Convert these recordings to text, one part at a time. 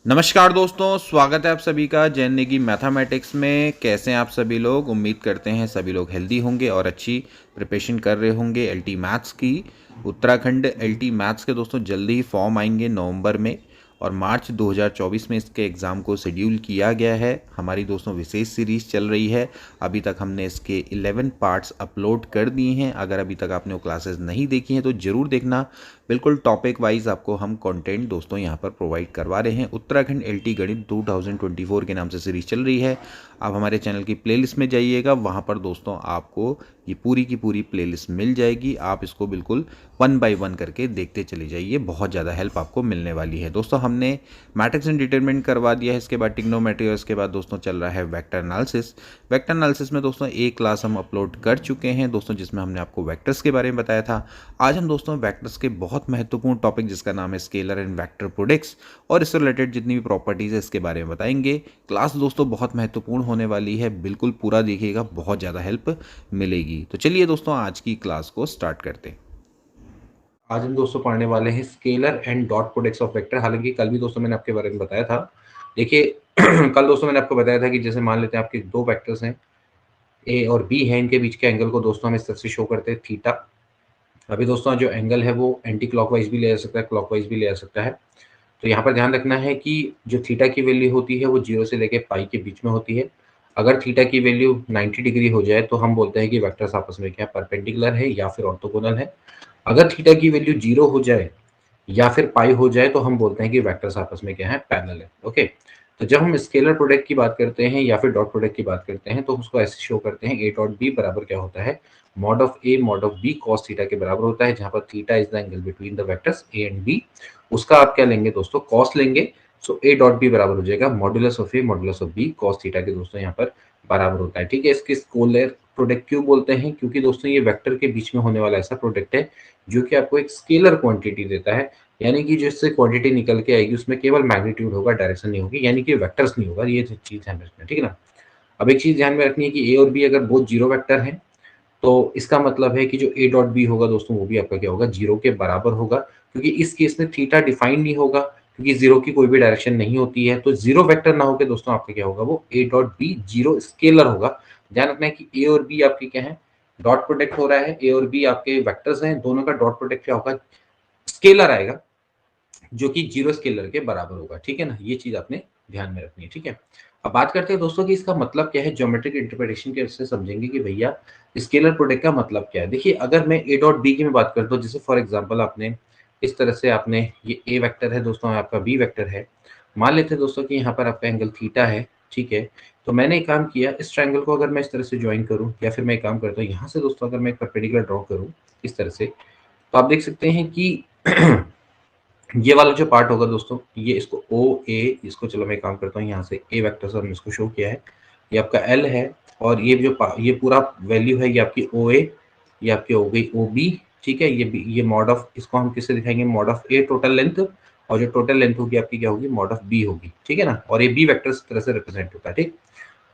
नमस्कार दोस्तों, स्वागत है आप सभी का जैन नेगी मैथमेटिक्स में। कैसे हैं आप सभी लोग? उम्मीद करते हैं सभी लोग हेल्दी होंगे और अच्छी प्रिपरेशन कर रहे होंगे एलटी मैथ्स की। उत्तराखंड एलटी मैथ्स के दोस्तों जल्दी ही फॉर्म आएंगे नवंबर में और मार्च 2024 में इसके एग्ज़ाम को शेड्यूल किया गया है। हमारी दोस्तों विशेष सीरीज़ चल रही है। अभी तक हमने इसके 11 पार्ट्स अपलोड कर दिए हैं। अगर अभी तक आपने वो क्लासेस नहीं देखी हैं तो ज़रूर देखना। बिल्कुल टॉपिक वाइज आपको हम कंटेंट दोस्तों यहाँ पर प्रोवाइड करवा रहे हैं। उत्तराखंड एलटी गणित 2024 के नाम से सीरीज चल रही है। आप हमारे चैनल की प्लेलिस्ट में जाइएगा, वहाँ पर दोस्तों आपको ये पूरी की पूरी प्लेलिस्ट मिल जाएगी। आप इसको बिल्कुल 1 बाय 1 करके देखते चले जाइए, बहुत ज़्यादा हेल्प आपको मिलने वाली है। दोस्तों हमने मैट्रिक्स एंड डिटरमिनेंट करवा दिया है, इसके बाद ट्रिग्नोमेट्री और इसके बाद दोस्तों चल रहा है वेक्टर एनालिसिस। वेक्टर एनालिसिस में दोस्तों एक क्लास हम अपलोड कर चुके हैं दोस्तों, जिसमें हमने आपको वेक्टर्स के बारे में बताया था। आज हम दोस्तों वेक्टर्स के बहुत महत्वपूर्ण टॉपिक जिसका नाम है स्केलर एंड वेक्टर प्रोडक्ट्स और इससे रिलेटेड जितनी भी प्रॉपर्टीज है इसके बारे में बताएंगे। क्लास दोस्तों बहुत महत्वपूर्ण होने वाली है, बिल्कुल पूरा देखिएगा, बहुत ज़्यादा हेल्प मिलेगी। तो चलिए दोस्तों आज की क्लास को स्टार्ट करते हैं। आज हम दोस्तों पढ़ने वाले हैं scalar and dot products of vector. हालांकि कल भी दोस्तों मैंने आपके बारे में बताया था। देखिए कल दोस्तों मैंने आपको बताया था कि जैसे मान लेते हैं आपके दो वेक्टर्स हैं ए और बी हैं, इनके बीच के एंगल को दोस्तों हम इस तरह से शो करते हैं थीटा। अभी दोस्तों जो एंगल है वो एंटी क्लॉकवाइज भी ले जा सकता है, क्लॉकवाइज भी ले जा सकता है। तो यहाँ पर ध्यान रखना है कि जो थीटा की वैल्यू होती है वो 0 से लेकर पाई के बीच में होती है। अगर थीटा की वैल्यू 90 डिग्री हो जाए तो हम बोलते हैं कि वेक्टर्स आपस में क्या परपेंडिकुलर है या फिर ऑर्थोगोनल है। अगर थीटा की वैल्यू 0 हो जाए या फिर पाई हो जाए तो हम बोलते हैं कि वेक्टर्स आपस में क्या है, पैरेलल है। ओके, तो जब हम स्केलर प्रोडक्ट की बात करते हैं या फिर डॉट प्रोडक्ट की बात करते हैं तो उसको ऐसे शो करते हैं ए डॉट बी बराबर क्या होता है, mod of A mod of B cos theta के बराबर होता है, जहां पर theta is the angle between the vectors A and B. उसका आप क्या लेंगे दोस्तों, कॉस लेंगे। सो ए डॉट बी बराबर हो जाएगा modulus of A modulus of B cos theta के दोस्तों यहाँ पर बराबर होता है। ठीक है, इसके स्केलर प्रोडक्ट क्यों बोलते हैं, क्योंकि दोस्तों ये वेक्टर के बीच में होने वाला ऐसा प्रोडक्ट है जो कि आपको एक स्केलर क्वांटिटी देता है। यानी कि जिससे क्वांटिटी निकल के आएगी उसमें केवल मैग्नीट्यूड होगा, डायरेक्शन नहीं होगी, यानी कि वेक्टर्स नहीं होगा। ये चीज ध्यान रखना है, ठीक है ना। अब एक चीज ध्यान में रखनी है कि ए और बी अगर बहुत जीरो वेक्टर हैं तो इसका मतलब है कि जो ए डॉट बी होगा दोस्तों वो भी आपका क्या होगा, जीरो के बराबर होगा। क्योंकि इस केस में थीटा डिफाइन नहीं होगा, क्योंकि जीरो की कोई भी डायरेक्शन नहीं होती है। तो जीरो वेक्टर ना होकर दोस्तों आपका क्या होगा, वो A dot B zero scalar होगा। ध्यान रखना है कि ए और बी आपके क्या है, डॉट प्रोडक्ट हो रहा है। ए और बी आपके वेक्टर्स हैं, दोनों का डॉट प्रोडक्ट क्या होगा, स्केलर आएगा, जो कि जीरो स्केलर के बराबर होगा। ठीक है ना, ये चीज आपने ध्यान में रखनी है। ठीक है, अब बात करते हैं दोस्तों कि इसका मतलब क्या है। ज्योमेट्रिक इंटरप्रिटेशन के से समझेंगे कि भैया स्केलर प्रोडक्ट का मतलब क्या है। देखिए अगर मैं ए डॉट बी की मैं बात करता हूँ, जैसे फॉर एग्जांपल आपने इस तरह से आपने ये ए वेक्टर है दोस्तों, आपका बी वेक्टर है। मान लेते हैं दोस्तों कि यहाँ पर आपका एंगल थीटा है। ठीक है, तो मैंने एक काम किया, इस ट्रायंगल को अगर मैं इस तरह से ज्वाइन करूँ या फिर मैं एक काम करता हूँ यहाँ से दोस्तों, अगर मैं एक परपेंडिकुलर ड्रॉ करूँ इस तरह से, तो आप देख सकते हैं कि ये वाला जो पार्ट होगा दोस्तों, ये इसको ओ ए, इसको चलो मैं काम करता हूँ यहाँ से ए वेक्टर से हमने इसको शो किया है। ये आपका एल है और ये जो ये पूरा वैल्यू है ये आपकी ओ ए, ये आपकी हो गई ओ बी। ठीक है, ये मॉड ऑफ, इसको हम किससे दिखाएंगे, mod of A total length, और जो टोटल लेंथ होगी आपकी क्या होगी, मॉड ऑफ बी होगी। ठीक है ना, और ये बी वेक्टर इस तरह से रिप्रेजेंट होता है। ठीक,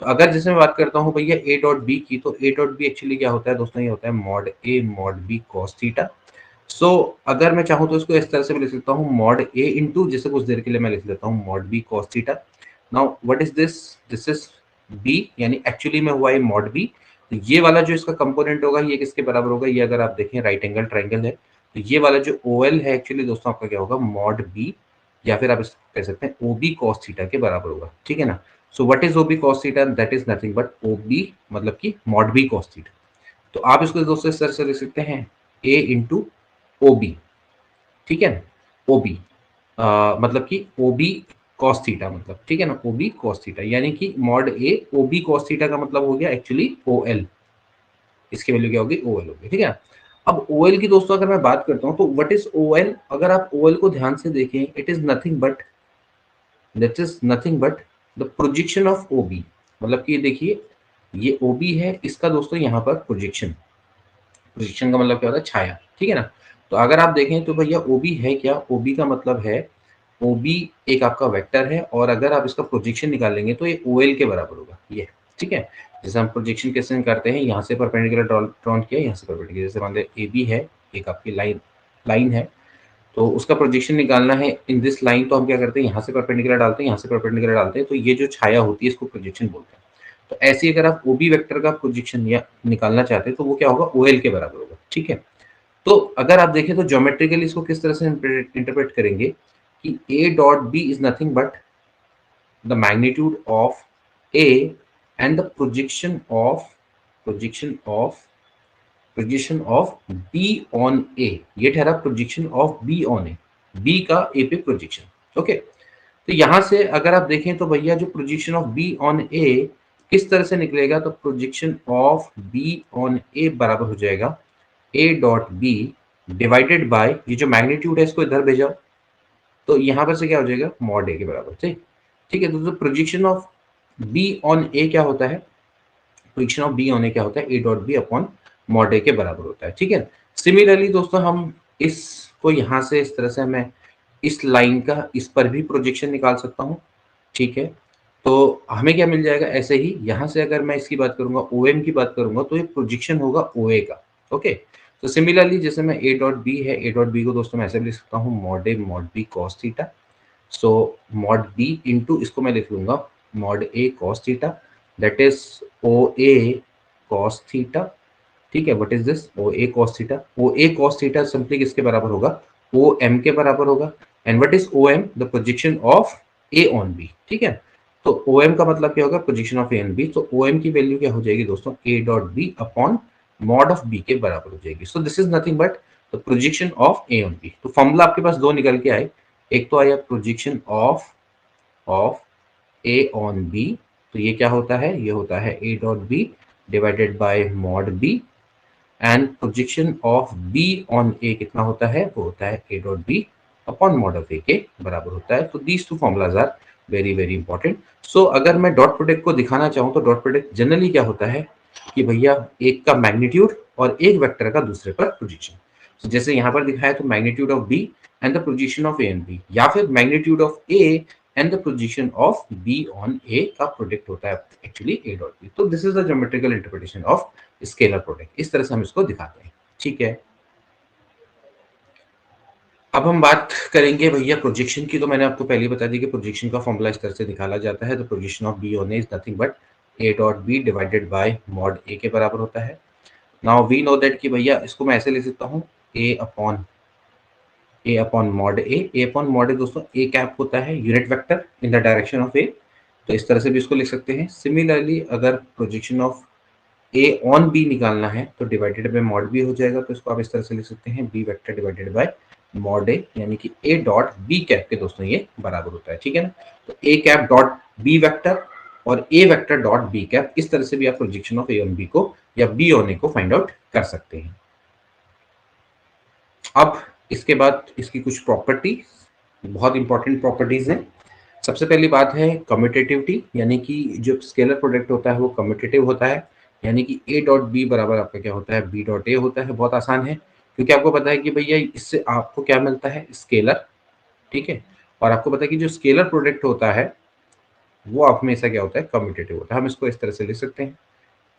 तो अगर जैसे मैं बात करता हूँ भैया ए डॉट बी की, तो ए डॉट बी एक्चुअली क्या होता है दोस्तों, ये होता है मॉड ए मॉड बी कॉस थीटा। सो अगर मैं चाहूँ तो इसको इस तरह से भी लिख सकता हूँ, मॉड ए इंटू, जैसे कुछ देर के लिए मैं लिख लेता हूँ mod B cos theta. Now what is this, this is B, यानी एक्चुअली में हुआ है मॉड बी। तो ये वाला जो इसका कंपोनेंट होगा ये किसके बराबर होगा, ये अगर आप देखें राइट एंगल ट्राइंगल है, तो ये वाला जो ओ एल है एक्चुअली दोस्तों आपका क्या होगा, मॉड बी, या फिर आप इसको कह सकते हैं ओ बी कॉस थीटा के बराबर होगा। ठीक है ना, so what is O B cos theta, that is nothing but O B, मतलब कि मॉड बी कॉस थीटा। तो आप इसको दोस्तों इस तरह से लिख सकते हैं, ए इंटू ओ बी। ठीक है, ओ बी मतलब कि ओ बी कॉस थीटा, मतलब ठीक है ना, ओ बी कॉस थीटा, यानी कि मॉड ए ओ बी कॉस थीटा का मतलब हो गया एक्चुअली ओ एल। इसकी वैल्यू क्या होगी, ओ एल होगी। ठीक है, अब ओ एल की दोस्तों अगर मैं बात करता हूं तो व्हाट इज ओ एल, अगर आप ओ एल को ध्यान से देखें, it is nothing but, that is nothing but the projection of O B. मतलब कि देखिए ये ओ बी है, इसका दोस्तों यहाँ पर प्रोजेक्शन, प्रोजेक्शन का मतलब क्या होता है, छाया। ठीक है ना, तो अगर आप देखें तो भैया ओबी है क्या, ओबी का मतलब है, ओबी एक आपका वेक्टर है और अगर आप इसका प्रोजेक्शन निकालेंगे तो ये ओ एल के बराबर होगा ये। ठीक है, जैसे हम प्रोजेक्शन कैसे करते हैं, यहाँ से परपेंडिकुलर ड्रॉन किया, यहाँ से परपेंडिकुलर, जैसे मान लीजिए ए बी है, एक आपकी लाइन लाइन है, तो उसका प्रोजेक्शन निकालना है इन दिस लाइन, तो हम क्या करते हैं, यहाँ से परपेंडिकुलर डालते हैं, यहाँ से परपेंडिकुलर डालते हैं, तो ये जो छाया होती है इसको प्रोजेक्शन बोलते हैं। तो ऐसे ही अगर आप ओबी वेक्टर का प्रोजेक्शन या निकालना चाहते हैं तो वो क्या होगा, ओएल के बराबर होगा, ठीक है। तो अगर आप देखें तो ज्योमेट्रिकली इसको किस तरह से इंटरप्रेट करेंगे कि ए dot b is nothing but the magnitude of A and the projection of B on a, ये ठहरा projection of B on a, b का ए पे प्रोजेक्शन, ओके। तो यहां से अगर आप देखें तो भैया जो projection of B on A किस तरह से निकलेगा, तो projection of B on A बराबर हो जाएगा ए डॉट बी डिवाइडेड बाय, ये जो मैग्नीट्यूड है इसको इधर भेजा, तो यहां पर से क्या हो जाएगा, मॉड ए के बराबर, ठीक ठीक है। तो projection of B on a क्या होता है, projection of B on a क्या होता है, ए dot B upon mod a के बराबर होता है, ठीक है। सिमिलरली दोस्तों हम इसको यहाँ से इस तरह से मैं इस लाइन का इस पर भी प्रोजेक्शन निकाल सकता हूँ, ठीक है। तो हमें क्या मिल जाएगा, ऐसे ही यहाँ से अगर मैं इसकी बात करूंगा, ओ एम की बात करूंगा, तो ये प्रोजेक्शन होगा ओ ए का, ओके। तो सिमिलरली जैसे मैं ए डॉट बी है, ए डॉट बी को दोस्तों मैं ऐसे भी लिख सकता हूँ मॉड ए mod B cos theta, so mod B into इसको मैं लिख लूंगा mod A cos theta, that is O A cos theta, ठीक है। What is this, O A cos theta, O A cos theta simply किसके बराबर होगा, O M के बराबर होगा। And what is O M, the projection of A on B, ठीक है। तो ओ एम का मतलब क्या होगा, projection of A on B, तो ओ एम की वैल्यू क्या हो जाएगी दोस्तों, A dot B upon mod of B के बराबर हो जाएगी। So this is nothing but the projection of A on B. तो फॉर्मूला आपके पास दो निकल के आए, एक तो आया projection of of A on B, तो ये क्या होता है, ये होता है ए dot B divided by mod B, and projection of B on a कितना होता है, वो होता है ए dot B upon mod of a के बराबर होता है। तो these two formulas are very very important. So अगर मैं डॉट प्रोडक्ट को दिखाना चाहूँ तो डॉट प्रोडक्ट जनरली क्या होता है कि भैया एक का मैग्नीट्यूड और एक वेक्टर का दूसरे पर प्रोजेक्शन। so, जैसे यहाँ पर दिखाया तो magnitude of b and the projection of A and b, या फिर magnitude of A and the projection of B on a का प्रोडक्ट होता है एक्चुअली ए डॉट बी। तो this is the geometrical interpretation of scalar product, इस तरह से हम इसको दिखाते हैं, ठीक है। अब हम बात करेंगे भैया प्रोजेक्शन की। तो मैंने आपको पहले बता दी कि प्रोजेक्शन का फॉर्मूला इस तरह से निकाला जाता है, तो projection of B on a is nothing but a dot B divided by mod a के बराबर होता है। नाउ वी नो दैट कि भैया इसको मैं ऐसे लिख सकता हूँ a upon mod a upon mod a दोस्तों ए कैप होता है unit vector in the direction of a, तो इस तरह से भी इसको लिख सकते हैं। सिमिलरली अगर projection of A on B निकालना है तो डिवाइडेड बाय मॉड बी हो जाएगा, तो इसको आप इस तरह से लिख सकते हैं b vector divided by mod a, यानी कि ए डॉट बी कैप के दोस्तों ये बराबर होता है, ठीक है ना। तो A cap dot B vector और A vector dot B cap, इस तरह से भी आप projection of A on B को या बी ऑन ए को फाइंड आउट कर सकते हैं। अब इसके बाद इसकी कुछ प्रॉपर्टी, बहुत इंपॉर्टेंट प्रॉपर्टीज हैं। सबसे पहली बात है कम्यूटेटिविटी, यानी कि जो स्केलर प्रोडक्ट होता है वो कम्यूटेटिव होता है, यानी कि ए डॉट बी बराबर आपका क्या होता है, बी डॉट ए होता है। बहुत आसान है क्योंकि आपको पता है कि भैया इससे आपको क्या मिलता है, स्केलर, ठीक है। और आपको पता है कि जो स्केलर प्रोडक्ट होता है वो आप हमेशा क्या होता है, कम्यूटेटिव होता है। हम इसको इस तरह से लिख सकते हैं,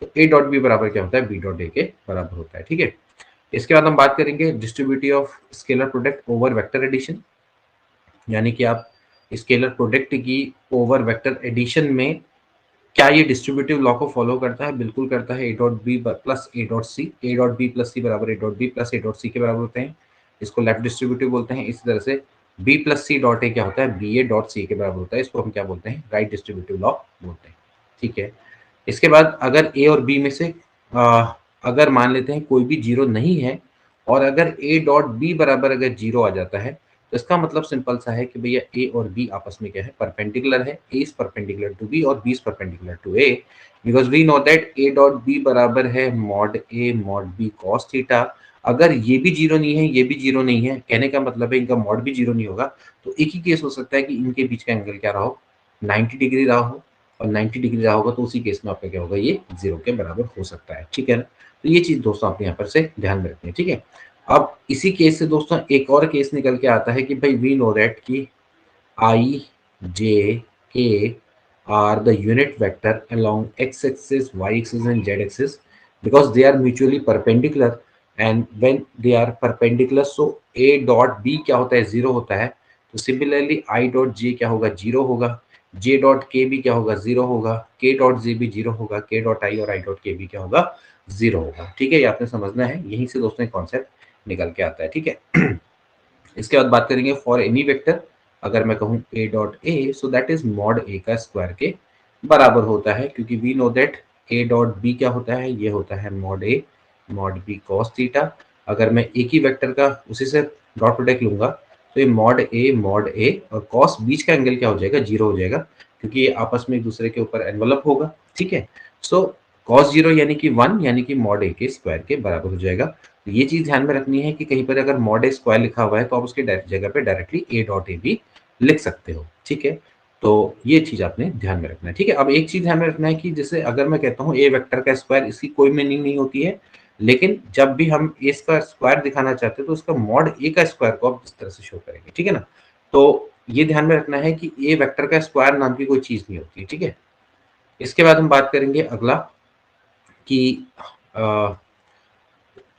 तो ए डॉट बी बराबर क्या होता है, बी डॉट ए के बराबर होता है, ठीक है। इसके बाद हम बात करेंगे distributive of scalar product over vector addition, यानी कि आप स्केलर प्रोडक्ट की ओवर वेक्टर एडिशन में क्या ये डिस्ट्रीब्यूटिव लॉ को फॉलो करता है, बिल्कुल करता है। ए dot B plus A dot c, a dot B plus c बराबर a dot B plus A dot c के बराबर होते हैं, इसको लेफ्ट डिस्ट्रीब्यूटिव बोलते हैं। इसी तरह से B plus C dot A क्या होता है, बी ए डॉट सी के बराबर होता है, इसको हम क्या बोलते हैं, राइट डिस्ट्रीब्यूटिव लॉ बोलते हैं, ठीक है। इसके बाद अगर ए और बी में से अगर मान लेते हैं कोई भी जीरो नहीं है और अगर ए डॉट बी बराबर अगर जीरो आ जाता है, तो इसका मतलब सिंपल सा है कि भैया ए और बी आपस में क्या है, परपेंडिकुलर है। A is perpendicular to B और B is perpendicular to A, because we know that A dot B बराबर है मॉड ए मॉड बी कॉस थीटा। अगर ये भी जीरो नहीं है, ये भी जीरो नहीं है, कहने का मतलब है इनका मॉड भी जीरो नहीं होगा, तो एक ही केस हो सकता है कि इनके बीच का एंगल क्या रहा हो, 90 डिग्री रहा हो, और 90 डिग्री रहा होगा तो उसी केस में आपका क्या होगा, ये जीरो के बराबर हो सकता है, ठीक है ना। तो ये चीज दोस्तों आप यहाँ पर से ध्यान में रखनी है, ठीक है। अब इसी केस से दोस्तों एक और केस निकल के आता है कि भाई वी नो दैट कि I J K are the unit vector along x axis, y axis and z axis because they are mutually perpendicular and when they are perpendicular, so A dot B क्या होता है, zero होता है। तो similarly I dot J क्या होगा, zero होगा। J dot के भी क्या होगा, जीरो होगा। के डॉट जे भी जीरो होगा। के डॉट आई और आई डॉट के भी क्या होगा, जीरो होगा। ठीक है, ये आपने समझना है, यहीं से दोस्तों कॉन्सेप्ट निकल के आता है। ठीक है। इसके बाद बात करेंगे फॉर एनी वेक्टर, अगर मैं कहूँ a dot a, so that is mod ए का स्क्वायर के बराबर होता है, क्योंकि we know that A dot B क्या होता है, ये होता है मॉड ए मॉड बी कॉस थीटा। अगर मैं एक ही वेक्टर का उसी से डॉट प्रोडक्ट लूंगा, तो ये मॉड ए और कॉस बीच का एंगल क्या हो जाएगा, जीरो हो जाएगा, क्योंकि ये आपस में एक दूसरे के ऊपर एनवलप होगा। ठीक है, सो कॉस जीरो यानी कि वन, यानी कि मॉड ए के स्क्वायर के बराबर हो जाएगा। तो ये चीज ध्यान में रखनी है कि कहीं पर अगर मॉड ए स्क्वायर लिखा हुआ है तो आप उसके जगह पे डायरेक्टली ए डॉट ए भी लिख सकते हो। ठीक है, तो ये चीज आपने ध्यान में रखना है। ठीक है, अब एक चीज ध्यान में रखना है कि जैसे अगर मैं कहता हूँ ए वेक्टर का स्क्वायर, इसकी कोई मीनिंग नहीं होती है, लेकिन जब भी हम ए का स्क्वायर दिखाना चाहते हैं तो उसका मॉड ए का स्क्वायर को आप इस तरह से शो करेंगे। ठीक है ना, तो ये ध्यान में रखना है कि ए वेक्टर का स्क्वायर नाम की कोई चीज नहीं होती। ठीक है, इसके बाद हम बात करेंगे अगला कि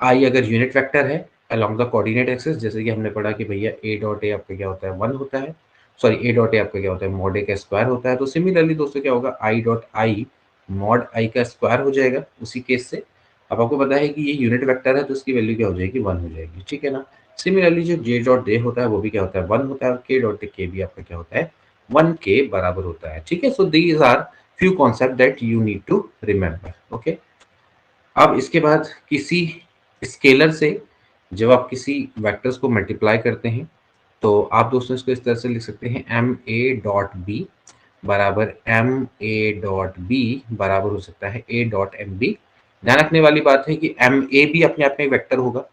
आई अगर यूनिट वेक्टर है अलोंग द कोऑर्डिनेट एक्सिस, जैसे कि हमने पढ़ा कि भैया ए डॉट ए आपका क्या होता है, वन होता है। सॉरी, ए डॉट ए आपका क्या होता है, मॉड ए का स्क्वायर होता है। तो सिमिलरली दोस्तों क्या होगा, आई डॉट आई मॉड आई का स्क्वायर हो जाएगा उसी केस से। अब आपको पता है कि ये यूनिट वेक्टर है तो इसकी वैल्यू क्या हो जाएगी, वन हो जाएगी। ठीक है ना, सिमिलरली जो जे डॉट जे होता है वो भी क्या होता है, वन होता है। और के डॉट के भी आपका क्या होता है, वन के बराबर होता है। ठीक है, so these are few concept that you need to remember. Okay, अब इसके बाद किसी स्केलर से जब आप किसी वेक्टर्स को मल्टीप्लाई करते हैं तो आप दोस्तों इसको इस तरह से लिख सकते हैं, एम ए डॉट बी बराबर एम ए डॉट बी बराबर हो सकता है ए डॉट एम बी। ध्यान रखने वाली बात है कि एम ए भी अपने आप में एक वेक्टर होगा।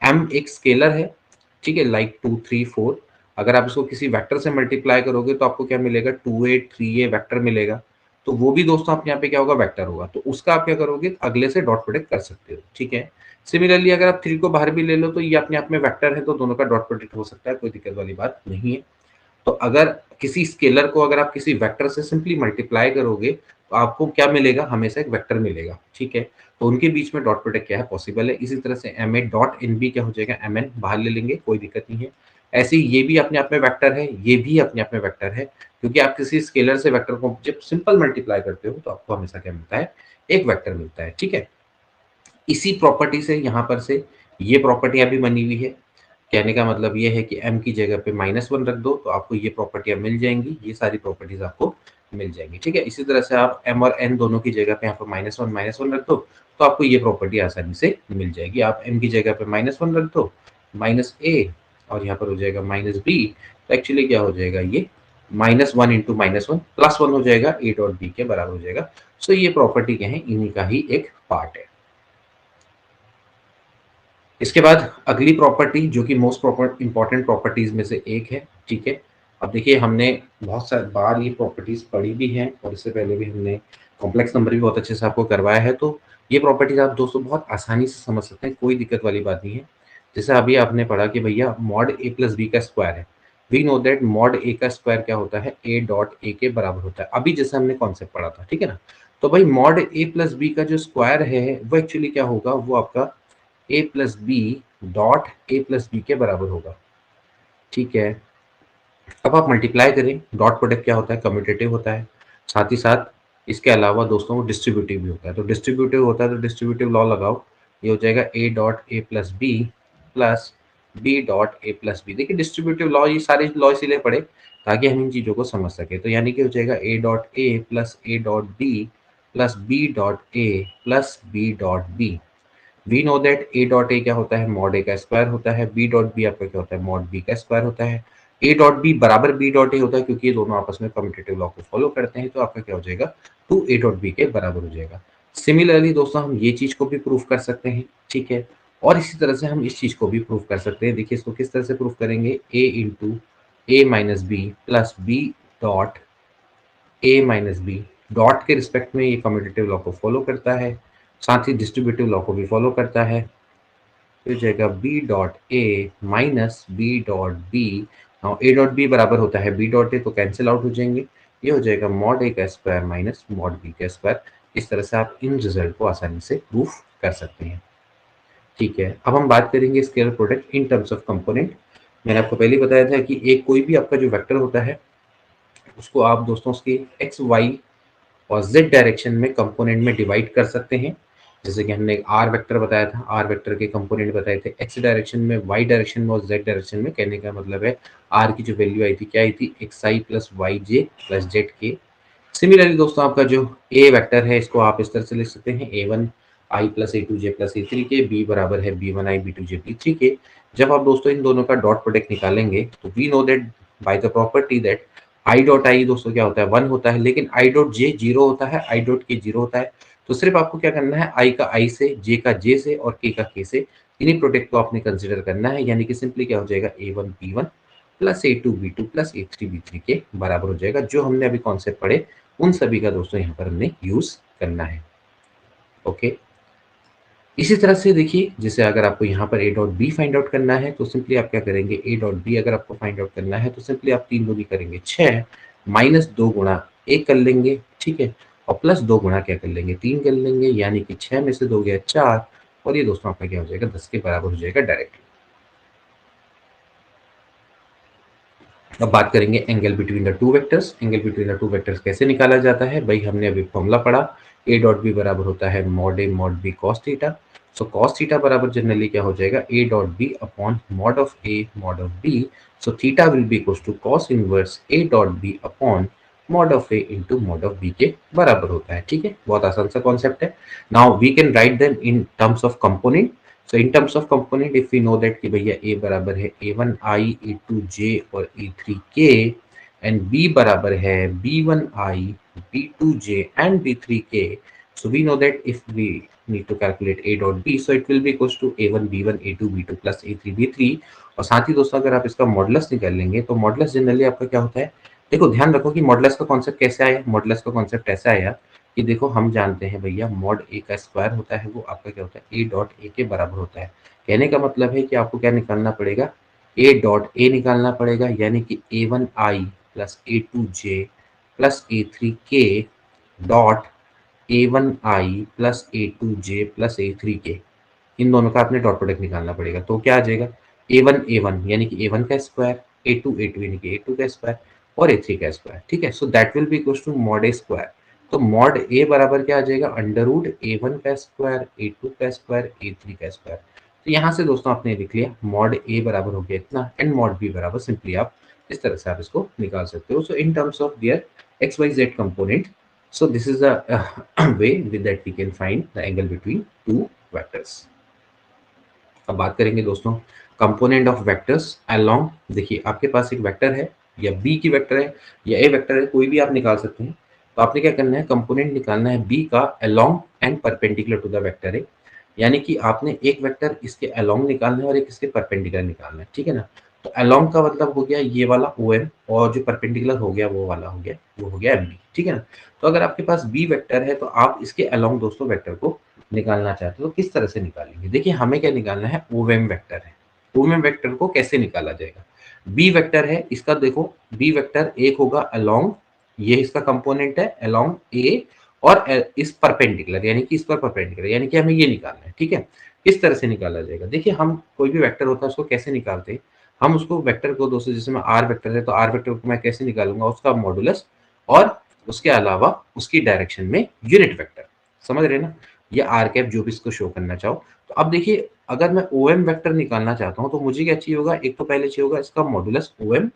एम एक स्केलर है, ठीक है, लाइक टू थ्री फोर। अगर आप इसको किसी वेक्टर से मल्टीप्लाई करोगे तो आपको क्या मिलेगा, two A three A vector मिलेगा। तो वो भी दोस्तों अपने यहाँ पे क्या होगा, वेक्टर होगा। तो उसका आप क्या करोगे, अगले से डॉट प्रोडक्ट कर सकते हो। ठीक है, सिमिलरली अगर आप थ्री को बाहर भी ले लो तो ये अपने आप में वेक्टर है, तो दोनों का डॉट प्रोडक्ट हो सकता है, कोई दिक्कत वाली बात नहीं है। तो अगर किसी स्केलर को अगर आप किसी वेक्टर से सिंपली मल्टीप्लाई करोगे तो आपको क्या मिलेगा, हमेशा एक वेक्टर मिलेगा। ठीक है, तो उनके बीच में डॉट प्रोडक्ट क्या है, पॉसिबल है। इसी तरह से M A dot N B क्या हो जाएगा, एम एन बाहर ले लेंगे, कोई दिक्कत नहीं है। ऐसे ही ये भी अपने आप में वेक्टर है, ये भी अपने आप में वेक्टर है, क्योंकि आप किसी स्केलर से वेक्टर को जब सिंपल मल्टीप्लाई करते हो तो आपको हमेशा क्या मिलता है, एक वेक्टर मिलता है। ठीक है, इसी प्रॉपर्टी से यहाँ पर से ये प्रॉपर्टियां भी बनी हुई है। कहने का मतलब ये है कि m की जगह पे -1 रख दो तो आपको ये प्रॉपर्टियां मिल जाएंगी, ये सारी प्रॉपर्टीज आपको मिल जाएंगी। ठीक है, इसी तरह से आप m और n दोनों की जगह पे यहाँ पर -1 रख दो तो आपको ये प्रॉपर्टी आसानी से मिल जाएगी। आप m की जगह पे -1 रख दो, -a, और यहाँ पर हो जाएगा -b। तो एक्चुअली क्या हो जाएगा, ये -1 इंटू -1 +1 हो जाएगा, a डॉट b के बराबर हो जाएगा। सो ये प्रॉपर्टी क्या है, इन्हीं का ही एक पार्ट है। इसके बाद अगली प्रॉपर्टी जो कि मोस्ट इंपॉर्टेंट प्रॉपर्टीज में से एक है। ठीक है, अब देखिए हमने बहुत सारी बार ये प्रॉपर्टीज पढ़ी भी हैं और इससे पहले भी हमने कॉम्प्लेक्स नंबर भी बहुत अच्छे से आपको करवाया है। तो ये प्रॉपर्टीज आप दोस्तों बहुत आसानी से समझ सकते हैं, कोई दिक्कत वाली बात नहीं है। जैसे अभी आपने पढ़ा कि भैया मॉड ए प्लस बी का स्क्वायर है, वी नो दैट मॉड ए का स्क्वायर क्या होता है, ए डॉट ए के बराबर होता है, अभी जैसे हमने कॉन्सेप्ट पढ़ा था। ठीक है ना, तो भाई मॉड ए प्लस बी का जो स्क्वायर है वो एक्चुअली क्या होगा, वो आपका a plus B dot A plus b के बराबर होगा। ठीक है, अब आप मल्टीप्लाई करें, डॉट प्रोडक्ट क्या होता है, कम्यूटेटिव होता है। साथ ही साथ इसके अलावा दोस्तों वो डिस्ट्रीब्यूटिव भी होता है। तो डिस्ट्रीब्यूटिव होता है तो डिस्ट्रीब्यूटिव लॉ लगाओ, ये हो जाएगा ए डॉट ए plus B plus B dot ए प्लस बी। देखिए डिस्ट्रीब्यूटिव लॉ, ये सारे लॉ इसीलिए पढ़े ताकि हम इन चीज़ों को समझ सके। तो यानी कि हो जाएगा ए dot A plus A dot B plus B dot A plus B dot B. We know that A dot A क्या होता है, मॉड ए का स्क्वायर होता है। बी डॉट बी आपका क्या होता है, मॉड बी का स्क्वायर होता है। ए डॉट बी बराबर बी डॉट ए होता है, क्योंकि ये दोनों आपस में कम्यूटेटिव लॉ को फॉलो करते हैं। तो आपका क्या हो जाएगा, टू ए डॉट बी के बराबर हो जाएगा। सिमिलरली दोस्तों हम ये चीज को भी प्रूव कर सकते हैं। ठीक है, और इसी तरह से हम इस चीज को भी प्रूव कर सकते हैं। देखिए इसको किस तरह से प्रूव करेंगे, a into a minus b plus B dot A minus B. Dot के रिस्पेक्ट में ये कम्यूटेटिव लॉ को फॉलो करता है, साथ ही डिस्ट्रीब्यूटिव लॉ को भी फॉलो करता है। तो जाएगा B dot A minus B dot B. A dot B बराबर होता है बी डॉट ए, तो कैंसिल आउट हो जाएंगे। ये हो जाएगा मॉड ए का स्क्वायर माइनस मॉड बी का स्क्वायर। इस तरह से आप इन रिजल्ट को आसानी से प्रूफ कर सकते हैं। ठीक है, अब हम बात करेंगे scalar product in terms of component. मैंने आपको पहले ही बताया था कि एक कोई भी आपका जो वेक्टर होता है उसको आप दोस्तों उसके एक्स वाई और जेड डायरेक्शन में कंपोनेंट में डिवाइड कर सकते हैं। जैसे कि हमने एक आर वेक्टर बताया था, आर वेक्टर के कंपोनेंट बताए थे एक्स डायरेक्शन में, वाई डायरेक्शन में और जेड डायरेक्शन में। कहने का मतलब है आर की जो वैल्यू आई थी क्या आई थी, एक्स आई प्लस वाई जे प्लस जेड के। सिमिलरली दोस्तों आपका जो ए वेक्टर है इसको आप इस तरह से लिख सकते हैं a one i plus a two j plus a three k, b बराबर है b one i b two j b three k. जब आप दोस्तों इन दोनों का डॉट प्रोडक्ट निकालेंगे तो we know that by the property that I dot I दोस्तों क्या होता है, वन होता है, लेकिन आई डॉट जे जीरो होता है, आई डॉट के जीरो होता है। तो सिर्फ आपको क्या करना है, आई का आई से, जे का जे से और के का के से, इन्हीं प्रोडक्ट को आपने कंसिडर करना है। यानी कि सिंपली क्या हो जाएगा, a one b one plus a two b two plus a three b three के बराबर हो जाएगा। जो हमने अभी कॉन्सेप्ट पढ़े उन सभी का दोस्तों यहाँ पर हमने यूज करना है। ओके, इसी तरह से देखिए, जैसे अगर आपको यहाँ पर A dot B find out करना है तो सिंपली आप क्या करेंगे, ए डॉट बी अगर आपको फाइंड आउट करना है तो सिंपली आप तीन दूनी करेंगे छः, माइनस दो गुणा एक कर लेंगे, ठीक है, और प्लस दो गुणा क्या कर लेंगे, तीन कर लेंगे, यानी कि छः में से दो गया चार, और ये दोस्तों आपका क्या हो जाएगा, 10 के बराबर हो जाएगा डायरेक्ट। अब बात करेंगे angle between the two vectors. Angle between the two vectors कैसे निकाला जाता है भाई, हमने अभी फॉर्मूला पढ़ा, ए डॉट बी बराबर होता है मॉड ए mod B cos theta. So cos theta बराबर जनरली क्या हो जाएगा, ए dot B upon mod of A mod of b. So theta will be equals to cos inverse a dot B upon mod of A into mod of B के बराबर होता है। ठीक है, बहुत आसान सा कॉन्सेप्ट है। Now we can write them in terms of component. So in terms of component if we know that कि भैया ए बराबर है ए वन आई ए टू जे और a three k, and b बराबर है b one i b two j and b three k. So we know that if we need to calculate a dot b, so it will be equals to a1 b1 a2 b2 plus a3 b3। और साथ ही दोस्तों अगर आप इसका modulus निकाल लेंगे तो modulus generally आपका क्या होता है, देखो ध्यान रखो कि मॉडुलस का कॉन्सेप्ट कैसे आया। मॉडुलस का कॉन्सेप्ट ऐसा आया कि देखो हम जानते हैं भैया मॉड ए का स्क्वायर होता है वो आपका क्या होता है, ए डॉट ए के बराबर होता है। कहने का मतलब है कि आपको क्या निकालना पड़ेगा, ए डॉट ए निकालना पड़ेगा, यानी कि a one i plus a two j plus a three k dot a one i plus a two j plus a three k. इन दोनों का आपने डॉट प्रोडक्ट निकालना पड़ेगा। तो क्या आ जाएगा, ए वन यानी कि ए वन का स्क्वायर, ए टू यानी कि ए टू का स्क्वायर और ए थ्री का स्क्वायर। ठीक है, so that will be equal to mod A square. तो मॉड ए बराबर क्या आ जाएगा, अंडर रूट ए वन का स्क्वायर ए टू का स्क्वायर ए थ्री का स्क्वायर। तो यहाँ से दोस्तों आपने लिख लिया मॉड ए बराबर हो गया इतना, एंड मॉड बी बराबर सिंपली आप इस तरह से आप इसको निकाल सकते हो। So in terms of their x y z component, so this is a way with that we can find the angle between two vectors। अब बात करेंगे दोस्तों कंपोनेंट ऑफ वेक्टर्स अलोंग। देखिए आपके पास एक वेक्टर है, या बी की वेक्टर है या ए वेक्टर है, कोई भी आप निकाल सकते हैं। तो आपने क्या करना है, कंपोनेंट निकालना है बी का along and perpendicular to the vector A. यानी कि आपने एक वेक्टर इसके अलोंग निकालना है और एक इसके परपेंडिकुलर निकालना है, ठीक है ना। तो अलोंग का मतलब हो गया ये वाला ओ एम, और जो परपेंडिकुलर हो गया वो वाला हो गया, वो हो गया एम बी, ठीक है ना। तो अगर आपके पास बी वेक्टर है तो आप इसके अलोंग दोस्तों वेक्टर को निकालना चाहते हो तो किस तरह से निकालेंगे। देखिए हमें क्या निकालना है, ओवेम वेक्टर है। ओवेम वेक्टर को कैसे निकाला जाएगा, बी वेक्टर है इसका, देखो बी वेक्टर एक होगा अलोंग, ये इसका कंपोनेंट है अलोंग ए, और इस परपेंडिकुलर यानी कि इस पर परपेंडिकुलर, यानी कि हमें ये निकालना है। ठीक है, किस तरह से निकाला जाएगा, देखिए हम कोई भी वेक्टर होता है उसको कैसे निकालते हैं, हम उसको वेक्टर को दोस्तों, जैसे मैं आर वेक्टर है तो आर वेक्टर को मैं कैसे निकालूंगा, उसका मॉडुलस और उसके अलावा उसकी डायरेक्शन में यूनिट वेक्टर, समझ रहे ना, या आर कैप जो भी इसको शो करना चाहो। तो अब देखिए अगर मैं ओ एम वैक्टर निकालना चाहता हूँ तो मुझे क्या चाहिए होगा, एक तो पहले चाहिए होगा इसका मॉडुलस ओ एम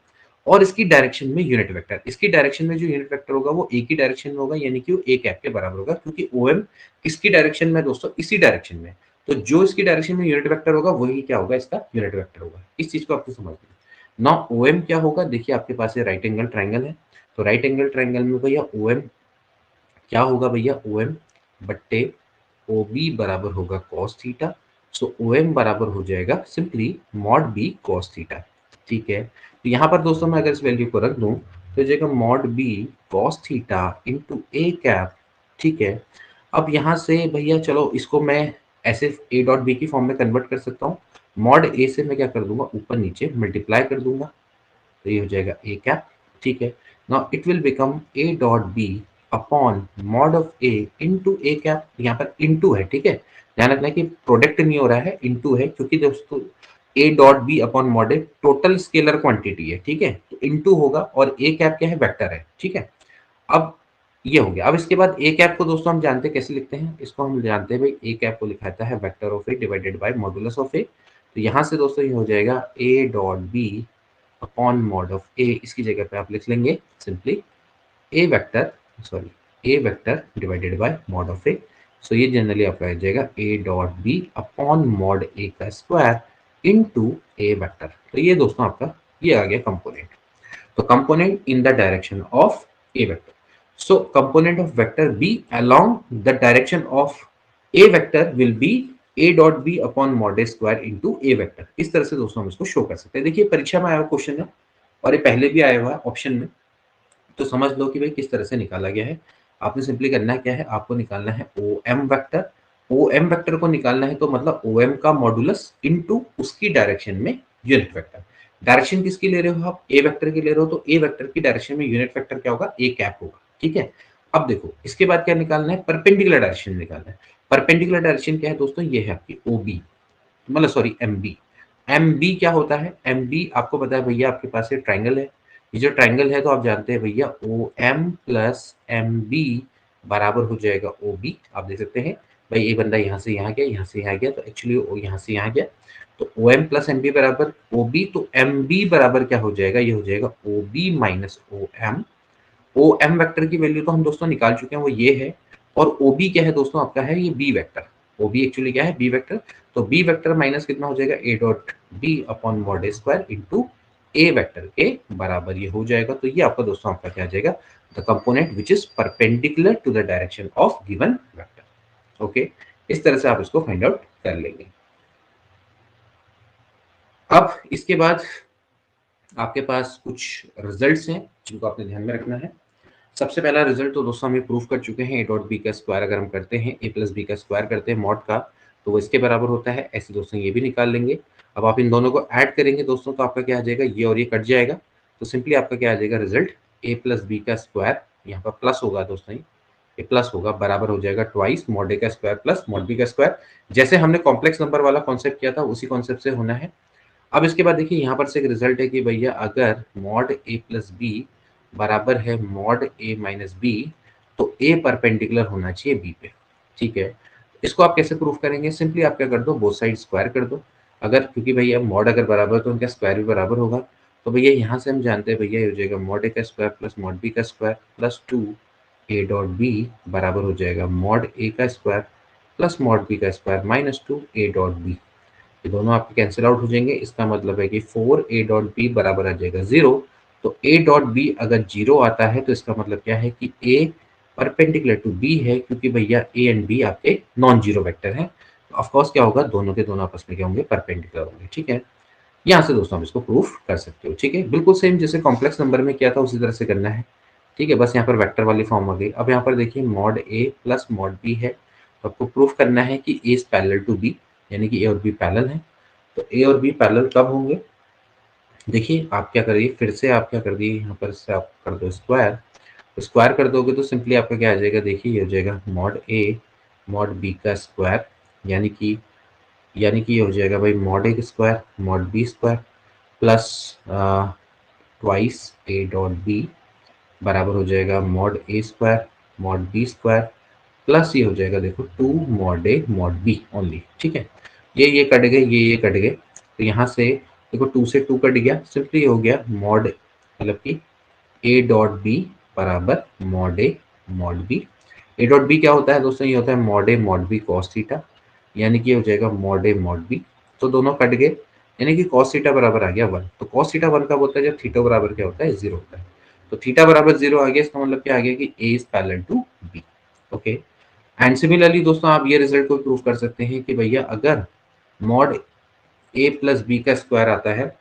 और इसकी डायरेक्शन में यूनिट वेक्टर। इसकी डायरेक्शन में जो यूनिट वेक्टर होगा वो ए की डायरेक्शन में होगा, यानी कि वो ए कैप के बराबर होगा, क्योंकि ओ एम किसकी डायरेक्शन में दोस्तों, इसी डायरेक्शन में। तो जो इसकी डायरेक्शन में यूनिट वेक्टर होगा वही क्या होगा, इसका यूनिट वेक्टर होगा। इस चीज को आपको समझना है। नाउ ओ एम क्या होगा, देखिए आपके पास राइट एंगल ट्राइंगल है, तो राइट एंगल ट्राइंगल में भैया ओ एम क्या होगा, भैया ओ एम बट्टे ओ बी बराबर होगा cos theta. So O M बराबर हो जाएगा simply mod B cos theta. ठीक है, तो यहाँ पर दोस्तों मैं अगर इस वैल्यू को रख दूं तो जाएगा mod B cos theta into ए कैप। ठीक है, अब यहाँ से भैया चलो इसको मैं ऐसे ए डॉट बी की फॉर्म में कन्वर्ट कर सकता हूँ। मॉड ए से मैं क्या कर दूंगा, ऊपर नीचे मल्टीप्लाई कर दूंगा, तो ये हो जाएगा ए कैप। ठीक है, now it will become A dot B upon mod of A into A cap, यहाँ पर इंटू है, ठीक है, ध्यान रखना है कि प्रोडक्ट नहीं हो रहा है, इंटू है, क्योंकि दोस्तों A dot B upon mod A total scalar quantity है, ठीक है, तो इंटू होगा, और ए कैप क्या है, वेक्टर है, ठीक है। अब ये हो गया। अब इसके बाद ए कैप को दोस्तों हम जानते हैं कैसे लिखते हैं, इसको हम जानते हैं भाई, ए कैप को लिखा जाता है vector of a divided by modulus of a. तो यहाँ से दोस्तों ये हो जाएगा ए dot B upon mod of a, इसकी जगह पे आप लिख लेंगे simply a vector, sorry a vector divided by mod of a. So ये जनरली आपका आ जाएगा ए डॉट बी अपॉन मॉड ए का स्क्वायर इनटू ए वेक्टर। तो ये दोस्तों आपका ये आ गया कंपोनेंट। तो component in the direction of a vector. So component of vector b along the direction of a vector will be a dot b upon mod a square into a vector। इस तरह से दोस्तों हम इसको show कर सकते हैं। देखिए परीक्षा में आया हुआ क्वेश्चन है, और ये पहले भी आया हुआ है ऑप्शन में, तो समझ लो कि भाई किस तरह से निकाला गया है। आपने सिंपली करना क्या है, आपको निकालना है O M vector. O M vector को निकालना है तो मतलब ओ एम का मॉडुलस इनटू उसकी डायरेक्शन में यूनिट वेक्टर। डायरेक्शन किसकी ले रहे हो आप, ए वेक्टर की ले रहे हो, तो ए वेक्टर की डायरेक्शन में यूनिट वेक्टर क्या होगा, ए कैप होगा, ठीक है। अब देखो इसके बाद क्या निकालना है, परपेंडिकुलर डायरेक्शन निकालना है। परपेंडिकुलर डायरेक्शन क्या है दोस्तों, ये है आपकी ओ बी, मतलब sorry M B. M B क्या होता है, एम बी आपको पता है भैया, आपके पास ये ट्राइंगल है, ये जो ट्राइंगल है तो आप जानते हैं भैया O M plus M B बराबर हो जाएगा ओ बी। आप देख सकते हैं भाई, ये बंदा यहाँ से यहाँ गया, यहाँ से यहाँ गया, तो एक्चुअली यहाँ से यहाँ गया, तो O M plus M B बराबर ओ बी। तो एम बी बराबर क्या हो जाएगा, ये हो जाएगा O B minus O M. O M vector की वैल्यू तो हम दोस्तों निकाल चुके हैं, वो ये है, और ओ बी क्या है दोस्तों आपका है ये B vector. O B actually क्या है, बी वेक्टर। तो बी वेक्टर माइनस कितना हो जाएगा, ए dot B upon mod A square into A vector के बराबर ये हो जाएगा। तो ये आपका दोस्तों आपका क्या आ जाएगा, the component which is perpendicular to the direction of given vector. Okay, इस तरह से आप इसको फाइंड आउट कर लेंगे। अब इसके बाद आपके पास कुछ रिजल्ट्स हैं जिनको आपने ध्यान में रखना है। सबसे पहला रिजल्ट तो दोस्तों हम ये प्रूफ कर चुके हैं, ए डॉट बी का स्क्वायर अगर हम करते हैं, ए प्लस बी का स्क्वायर करते हैं मॉड का, तो वो इसके बराबर होता है। ऐसे दोस्तों ये भी निकाल लेंगे। अब आप इन दोनों को ऐड करेंगे दोस्तों, तो आपका क्या आ जाएगा, ये और ये कट जाएगा, तो सिंपली आपका क्या आ जाएगा रिजल्ट, ए प्लस बी का स्क्वायर, यहाँ पर प्लस होगा दोस्तों, ये प्लस होगा, बराबर हो जाएगा ट्वाइस मॉड ए का स्क्वायर प्लस मॉड बी का स्क्वायर। जैसे हमने कॉम्प्लेक्स नंबर वाला कॉन्सेप्ट किया था उसी कॉन्सेप्ट से होना है। अब इसके बाद देखिए यहाँ पर से एक रिजल्ट है कि भैया अगर मॉड ए प्लस बी बराबर है मॉड ए माइनस बी, तो ए परपेंडिकुलर होना चाहिए बी पे, ठीक है। इसको आप कैसे प्रूफ करेंगे, सिंपली आप क्या कर दो, बोथ साइड स्क्वायर कर दो। अगर क्योंकि भैया मॉड अगर बराबर तो उनका स्क्वायर भी बराबर होगा, तो भैया यहाँ से हम जानते हैं भैया ये हो जाएगा मॉड ए का स्क्वायर प्लस मॉड बी का square plus two A dot B बराबर हो जाएगा मॉड ए का स्क्वायर प्लस मॉड बी का square minus two A dot B. ये दोनों आपके कैंसिल आउट हो जाएंगे। इसका मतलब है कि 4 ए डॉट बी बराबर आ जाएगा 0। तो ए डॉट बी अगर 0 आता है तो इसका मतलब क्या है कि ए परपेंडिकुलर टू बी है, क्योंकि भैया ए एंड बी आपके नॉन जीरो वेक्टर हैं। तो ऑफकोर्स क्या होगा, दोनों के दोनों आपस में क्या होंगे, परपेंडिकुलर होंगे, ठीक है। यहाँ से दोस्तों हम इसको प्रूफ कर सकते हो, ठीक है। बिल्कुल सेम जैसे कॉम्प्लेक्स नंबर में किया था उसी तरह से करना है, ठीक है। बस यहाँ पर वेक्टर वाली फॉर्म आ गई। अब यहाँ पर देखिए मॉड ए प्लस मॉड बी है, तो आपको प्रूफ करना है कि a is parallel to B, यानी कि ए और बी पैरेलल है। तो ए और बी पैरेलल कब होंगे, देखिए आप क्या करिए, फिर से आप क्या कर दिए, यहाँ पर से आप कर दो स्क्वायर। तो स्क्वायर कर दोगे तो सिंपली आपका क्या आ जाएगा, देखिए ये हो जाएगा मॉड ए मॉड बी का स्क्वायर, यानी कि ये हो जाएगा भाई मॉड ए का square mod B square plus twice a dot B बराबर हो जाएगा मॉड ए square mod B square plus ये हो जाएगा देखो 2 मॉड ए मॉड बी ओनली, ठीक है। ये कट गए, ये कट गए, तो यहाँ से देखो 2 से 2 कट गया, सिंपली हो गया मॉड, मतलब कि ए डॉट बी बराबर mod A mod B. A dot B क्या होता है दोस्तों, ये होता है मॉड ए मॉड बी कॉस थीटा, यानी कि ये हो जाएगा मॉड ए मॉड बी। तो दोनों कट गए, यानी कि कॉस थीटा बराबर आ गया 1। तो कॉस थीटा 1 कब होता है, जब थीटा बराबर क्या होता है, 0 होता है। तो थीटा बराबर 0 आ गया, इसका मतलब क्या आ गया कि a is parallel to b. Okay, and similarly दोस्तों आप ये रिजल्ट को प्रूव कर सकते हैं कि भैया अगर मॉड ए प्लस बी का स्क्वायर आता है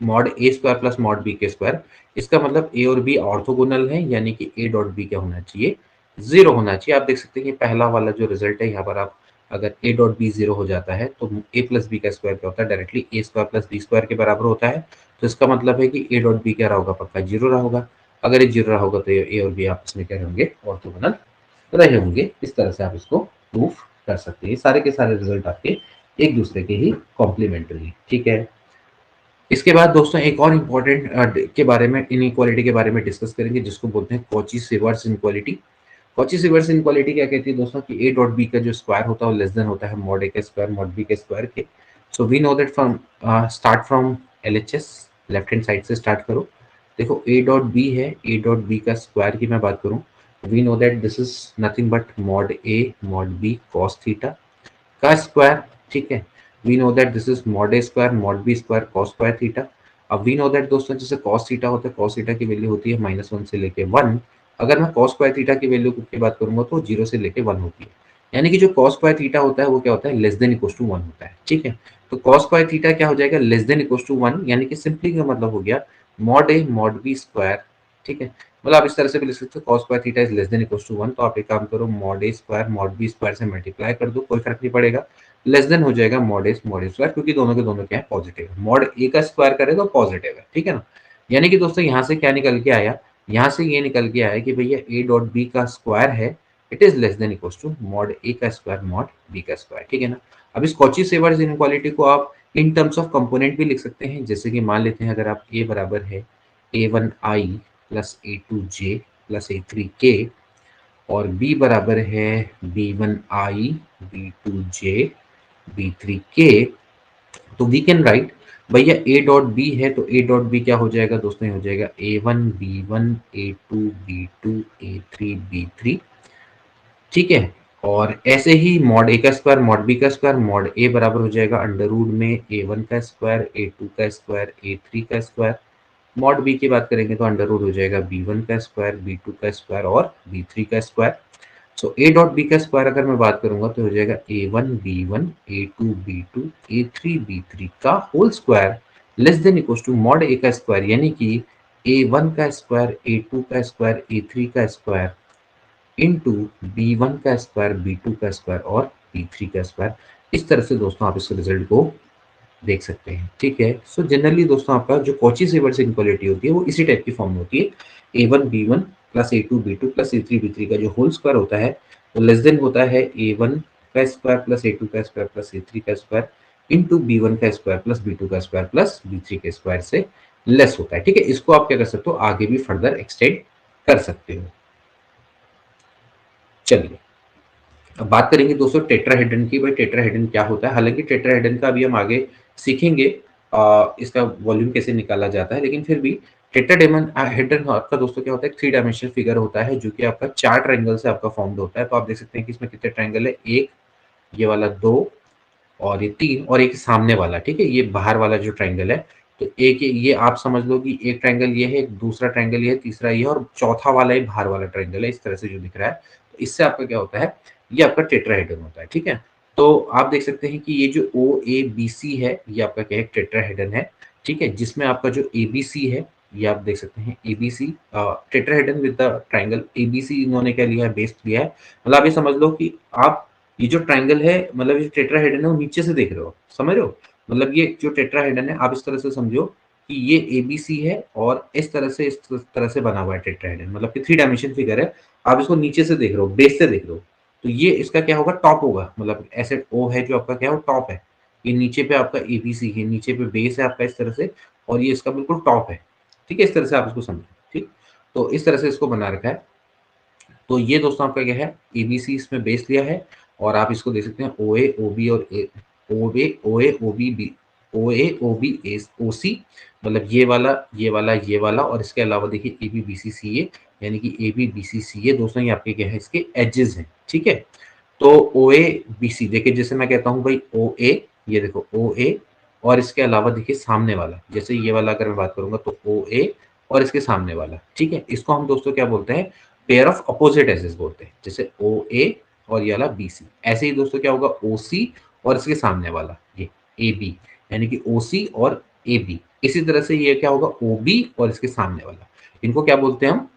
मॉड ए स्क्वायर प्लस मॉड बी के स्क्वायर, इसका मतलब ए और बी ऑर्थोगोनल है, यानी कि ए डॉट बी क्या होना चाहिए, 0 होना चाहिए। आप देख सकते हैं कि पहला वाला जो रिजल्ट है यहाँ पर आप अगर ए डॉट बी 0 हो जाता है तो ए प्लस बी का स्क्वायर क्या होता है, डायरेक्टली ए स्क्वायर प्लस बी स्क्वायर के बराबर होता है। तो इसका मतलब है कि ए डॉट बी क्या रहा होगा, पक्का 0 रहा होगा। अगर ये 0 रहा होगा तो ये ए और बी आपस में क्या होंगे, ऑर्थोगोनल रहे होंगे। इस तरह से आप इसको प्रूफ कर सकते हैं। ये सारे के सारे रिजल्ट आपके एक दूसरे के ही कॉम्प्लीमेंट्री, ठीक है। इसके बाद दोस्तों एक और इम्पोर्टेंट के बारे में, इनइक्वालिटी के बारे में डिस्कस करेंगे, जिसको बोलते हैं Cauchy sewers inequality. Cauchy sewers inequality क्या कहती है दोस्तों कि ए डॉट बी का जो स्क्वायर होता है वो लेस देन होता है मॉड ए का स्क्वायर मॉड बी के स्क्वायर के। So we know that from start from LHS, left hand side से स्टार्ट करो। देखो ए डॉट बी है, ए डॉट बी का स्क्वायर की मैं बात करूं, we know that this is nothing but mod A mod B cos theta का स्क्वायर, ठीक है। We know that this is mod A square mod B square cos square theta. अब we know that दोस्तों जैसे cos theta होता है, cos theta की value होती है -1 से लेके 1। अगर मैं कॉस स्क्वायर थीटा की वैल्यू की बात करूंगा तो 0 से लेके 1 होती है। यानी कि जो कॉस स्क्वायर थीटा होता है वो क्या होता है, लेस देन इक्वल टू 1 होता है, ठीक है। तो कॉस स्क्वायर थीटा क्या हो जाएगा, लेस देन इक्वल टू 1, यानी कि सिंपली का मतलब हो गया मॉड ए मॉड बी स्क्वायर, ठीक है। मतलब आप इस तरह से भी लिख सकते हो, cos square theta is less than equal to 1, तो आप एक काम करो, मॉड ए स्क्वायर मॉड बी स्क्वायर से मल्टीप्लाई कर दो, कोई फर्क नहीं पड़ेगा, लेस देन हो जाएगा मॉड ए स्क्वायर, क्योंकि दोनों के दोनों क्या है, पॉजिटिव है। मॉड ए का स्क्वायर करे तो पॉजिटिव है, ठीक है ना। यानी कि दोस्तों यहाँ से क्या निकल के आया, यहाँ से ये निकल के आया कि भैया ए डॉट बी का स्क्वायर है, it is less than equal to mod ए का स्क्वायर मॉड बी का स्क्वायर, ठीक है ना। अब इस कॉची सीवर्स इनइक्वालिटी को आप इन टर्म्स ऑफ कंपोनेंट भी लिख सकते हैं, जैसे कि मान लेते हैं अगर आप ए बराबर है a1i plus a2j plus a3k और b बराबर है b1i b2j b3k, तो वी कैन राइट भैया ए डॉट बी है तो ए डॉट बी क्या हो जाएगा दोस्तों, हो जाएगा a1 b1 a2 b2 a3 b3, ठीक है। और ऐसे ही मॉड ए का स्क्वायर मॉड बी का स्क्वायर, मॉड ए बराबर हो जाएगा अंडर रूट में a1 का स्क्वायर a2 का स्क्वायर a3 का स्क्वायर, मॉड बी की बात करेंगे तो अंडर रूट हो जाएगा b1 का स्क्वायर b2 का स्क्वायर और b3 का square. So A dot B का स्क्वायर अगर मैं बात करूंगा तो हो जाएगा a1 b1 a2 b2 a3 b3 का whole square less than equal to mod ए का स्क्वायर, यानी कि a1 का स्क्वायर a2 का स्क्वायर a3 का स्क्वायर इनटू b1 का स्क्वायर b2 का स्क्वायर और b3 का स्क्वायर। इस तरह से दोस्तों आप इस रिजल्ट को देख सकते हैं, ठीक है। सो जनरली दोस्तों आपका जो कॉची सीवर्स इनइक्वालिटी होती है वो इसी टाइप की फॉर्म में होती है, a1 b1 plus a2 b2 plus a3 b3 का जो होल स्क्वायर होता है वो लेस देन होता है a1 का स्क्वायर प्लस a2 का स्क्वायर प्लस a3 का स्क्वायर इनटू b1 का स्क्वायर प्लस b2 का स्क्वायर प्लस b3 के स्क्वायर से लेस होता है, ठीक है। इसको आप क्या कर सकते हो, आगे भी फर्दर एक्सटेंड कर सकते हो। चलिए अब बात करेंगे दोस्तों टेट्राहेड्रन की। भाई टेट्राहेड्रन क्या होता है, हालांकि टेट्राहेड्रन का अभी हम आगे सीखेंगे इसका वॉल्यूम कैसे निकाला जाता है, लेकिन फिर भी टेट्राहेड्रन आपका दोस्तों क्या होता है, 3 डायमेंशनल फिगर होता है जो कि आपका 4 ट्रायंगल से आपका फॉर्म्ड होता है। तो आप देख सकते हैं कि इसमें कितने ट्रायंगल है, एक, ये वाला 2 और ये 3 और एक सामने वाला, ठीक है, ये बाहर वाला जो ट्रायंगल है। तो एक ये आप समझ लो कि एक ट्रायंगल ये है, एक दूसरा ट्रायंगल ये है, तीसरा ये है और चौथा वाला ही बाहर वाला ट्रायंगल है, इस तरह से जो दिख रहा है। तो इससे आपका क्या होता है, ये आपका टेट्राहेड्रन होता है, ठीक है। तो आप देख सकते हैं कि ये जो ओ ए बी सी है ये आपका क्या है, टेट्राहेड्रन है, ठीक है। जिसमें आपका जो ए बी सी है ये आप देख सकते हैं A B C tetrahedron with the triangle A B C, इन्होंने क्या लिया है, बेस लिया है। मतलब आप ये समझ लो कि आप ये जो ट्रायंगल है, मतलब ये टेट्राहेड्रन है वो नीचे से देख रहे हो, समझ रहे हो। मतलब ये जो टेट्राहेड्रन है आप इस तरह से समझो कि ये एबीसी है और इस तरह से बना हुआ है टेट्राहेड्रन, मतलब कि 3 डायमेंशन फिगर है। आप इसको नीचे से देख रहे हो, बेस से देख रहे हो, तो ये इसका क्या होगा, टॉप होगा। मतलब ऐसे ओ है जो आपका क्या है, वो टॉप है। ये नीचे पे आपका एबीसी है, नीचे पे बेस है आपका इस तरह से, और ये इसका बिल्कुल टॉप है, ठीक है। इस तरह से आप इसको समझो, ठीक। तो इस तरह से इसको बना रखा है। तो ये दोस्तों आपका क्या है, एबीसी इसमें बेस लिया है और आप इसको देख सकते हैं ओ ए ओ बी और ओ ए ओ बी बी ओ ए ओ बी ओ सी, मतलब ये वाला और इसके अलावा देखिए ए बी बी सी सी ए, यानी कि ए बी बी सी सी ए दोस्तों ये आपके क्या है, इसके एजेस हैं, ठीक है। तो ओ ए बी सी देखिए, जैसे मैं कहता हूँ भाई ओ ए, ये देखो ओ ए और इसके अलावा देखिए सामने वाला, जैसे ये वाला अगर मैं बात करूंगा तो ओ ए और इसके सामने वाला, ठीक है। इसको हम दोस्तों क्या बोलते हैं, पेयर ऑफ अपोजिट एजेस बोलते हैं, जैसे ओ ए और ये वाला बी सी। ऐसे ही दोस्तों क्या होगा, ओ सी और इसके सामने वाला ये ए बी, यानी कि ओ सी और ए बी। इसी तरह से ये क्या होगा, ओ बी और इसके सामने वाला, इनको क्या बोलते हैं हम,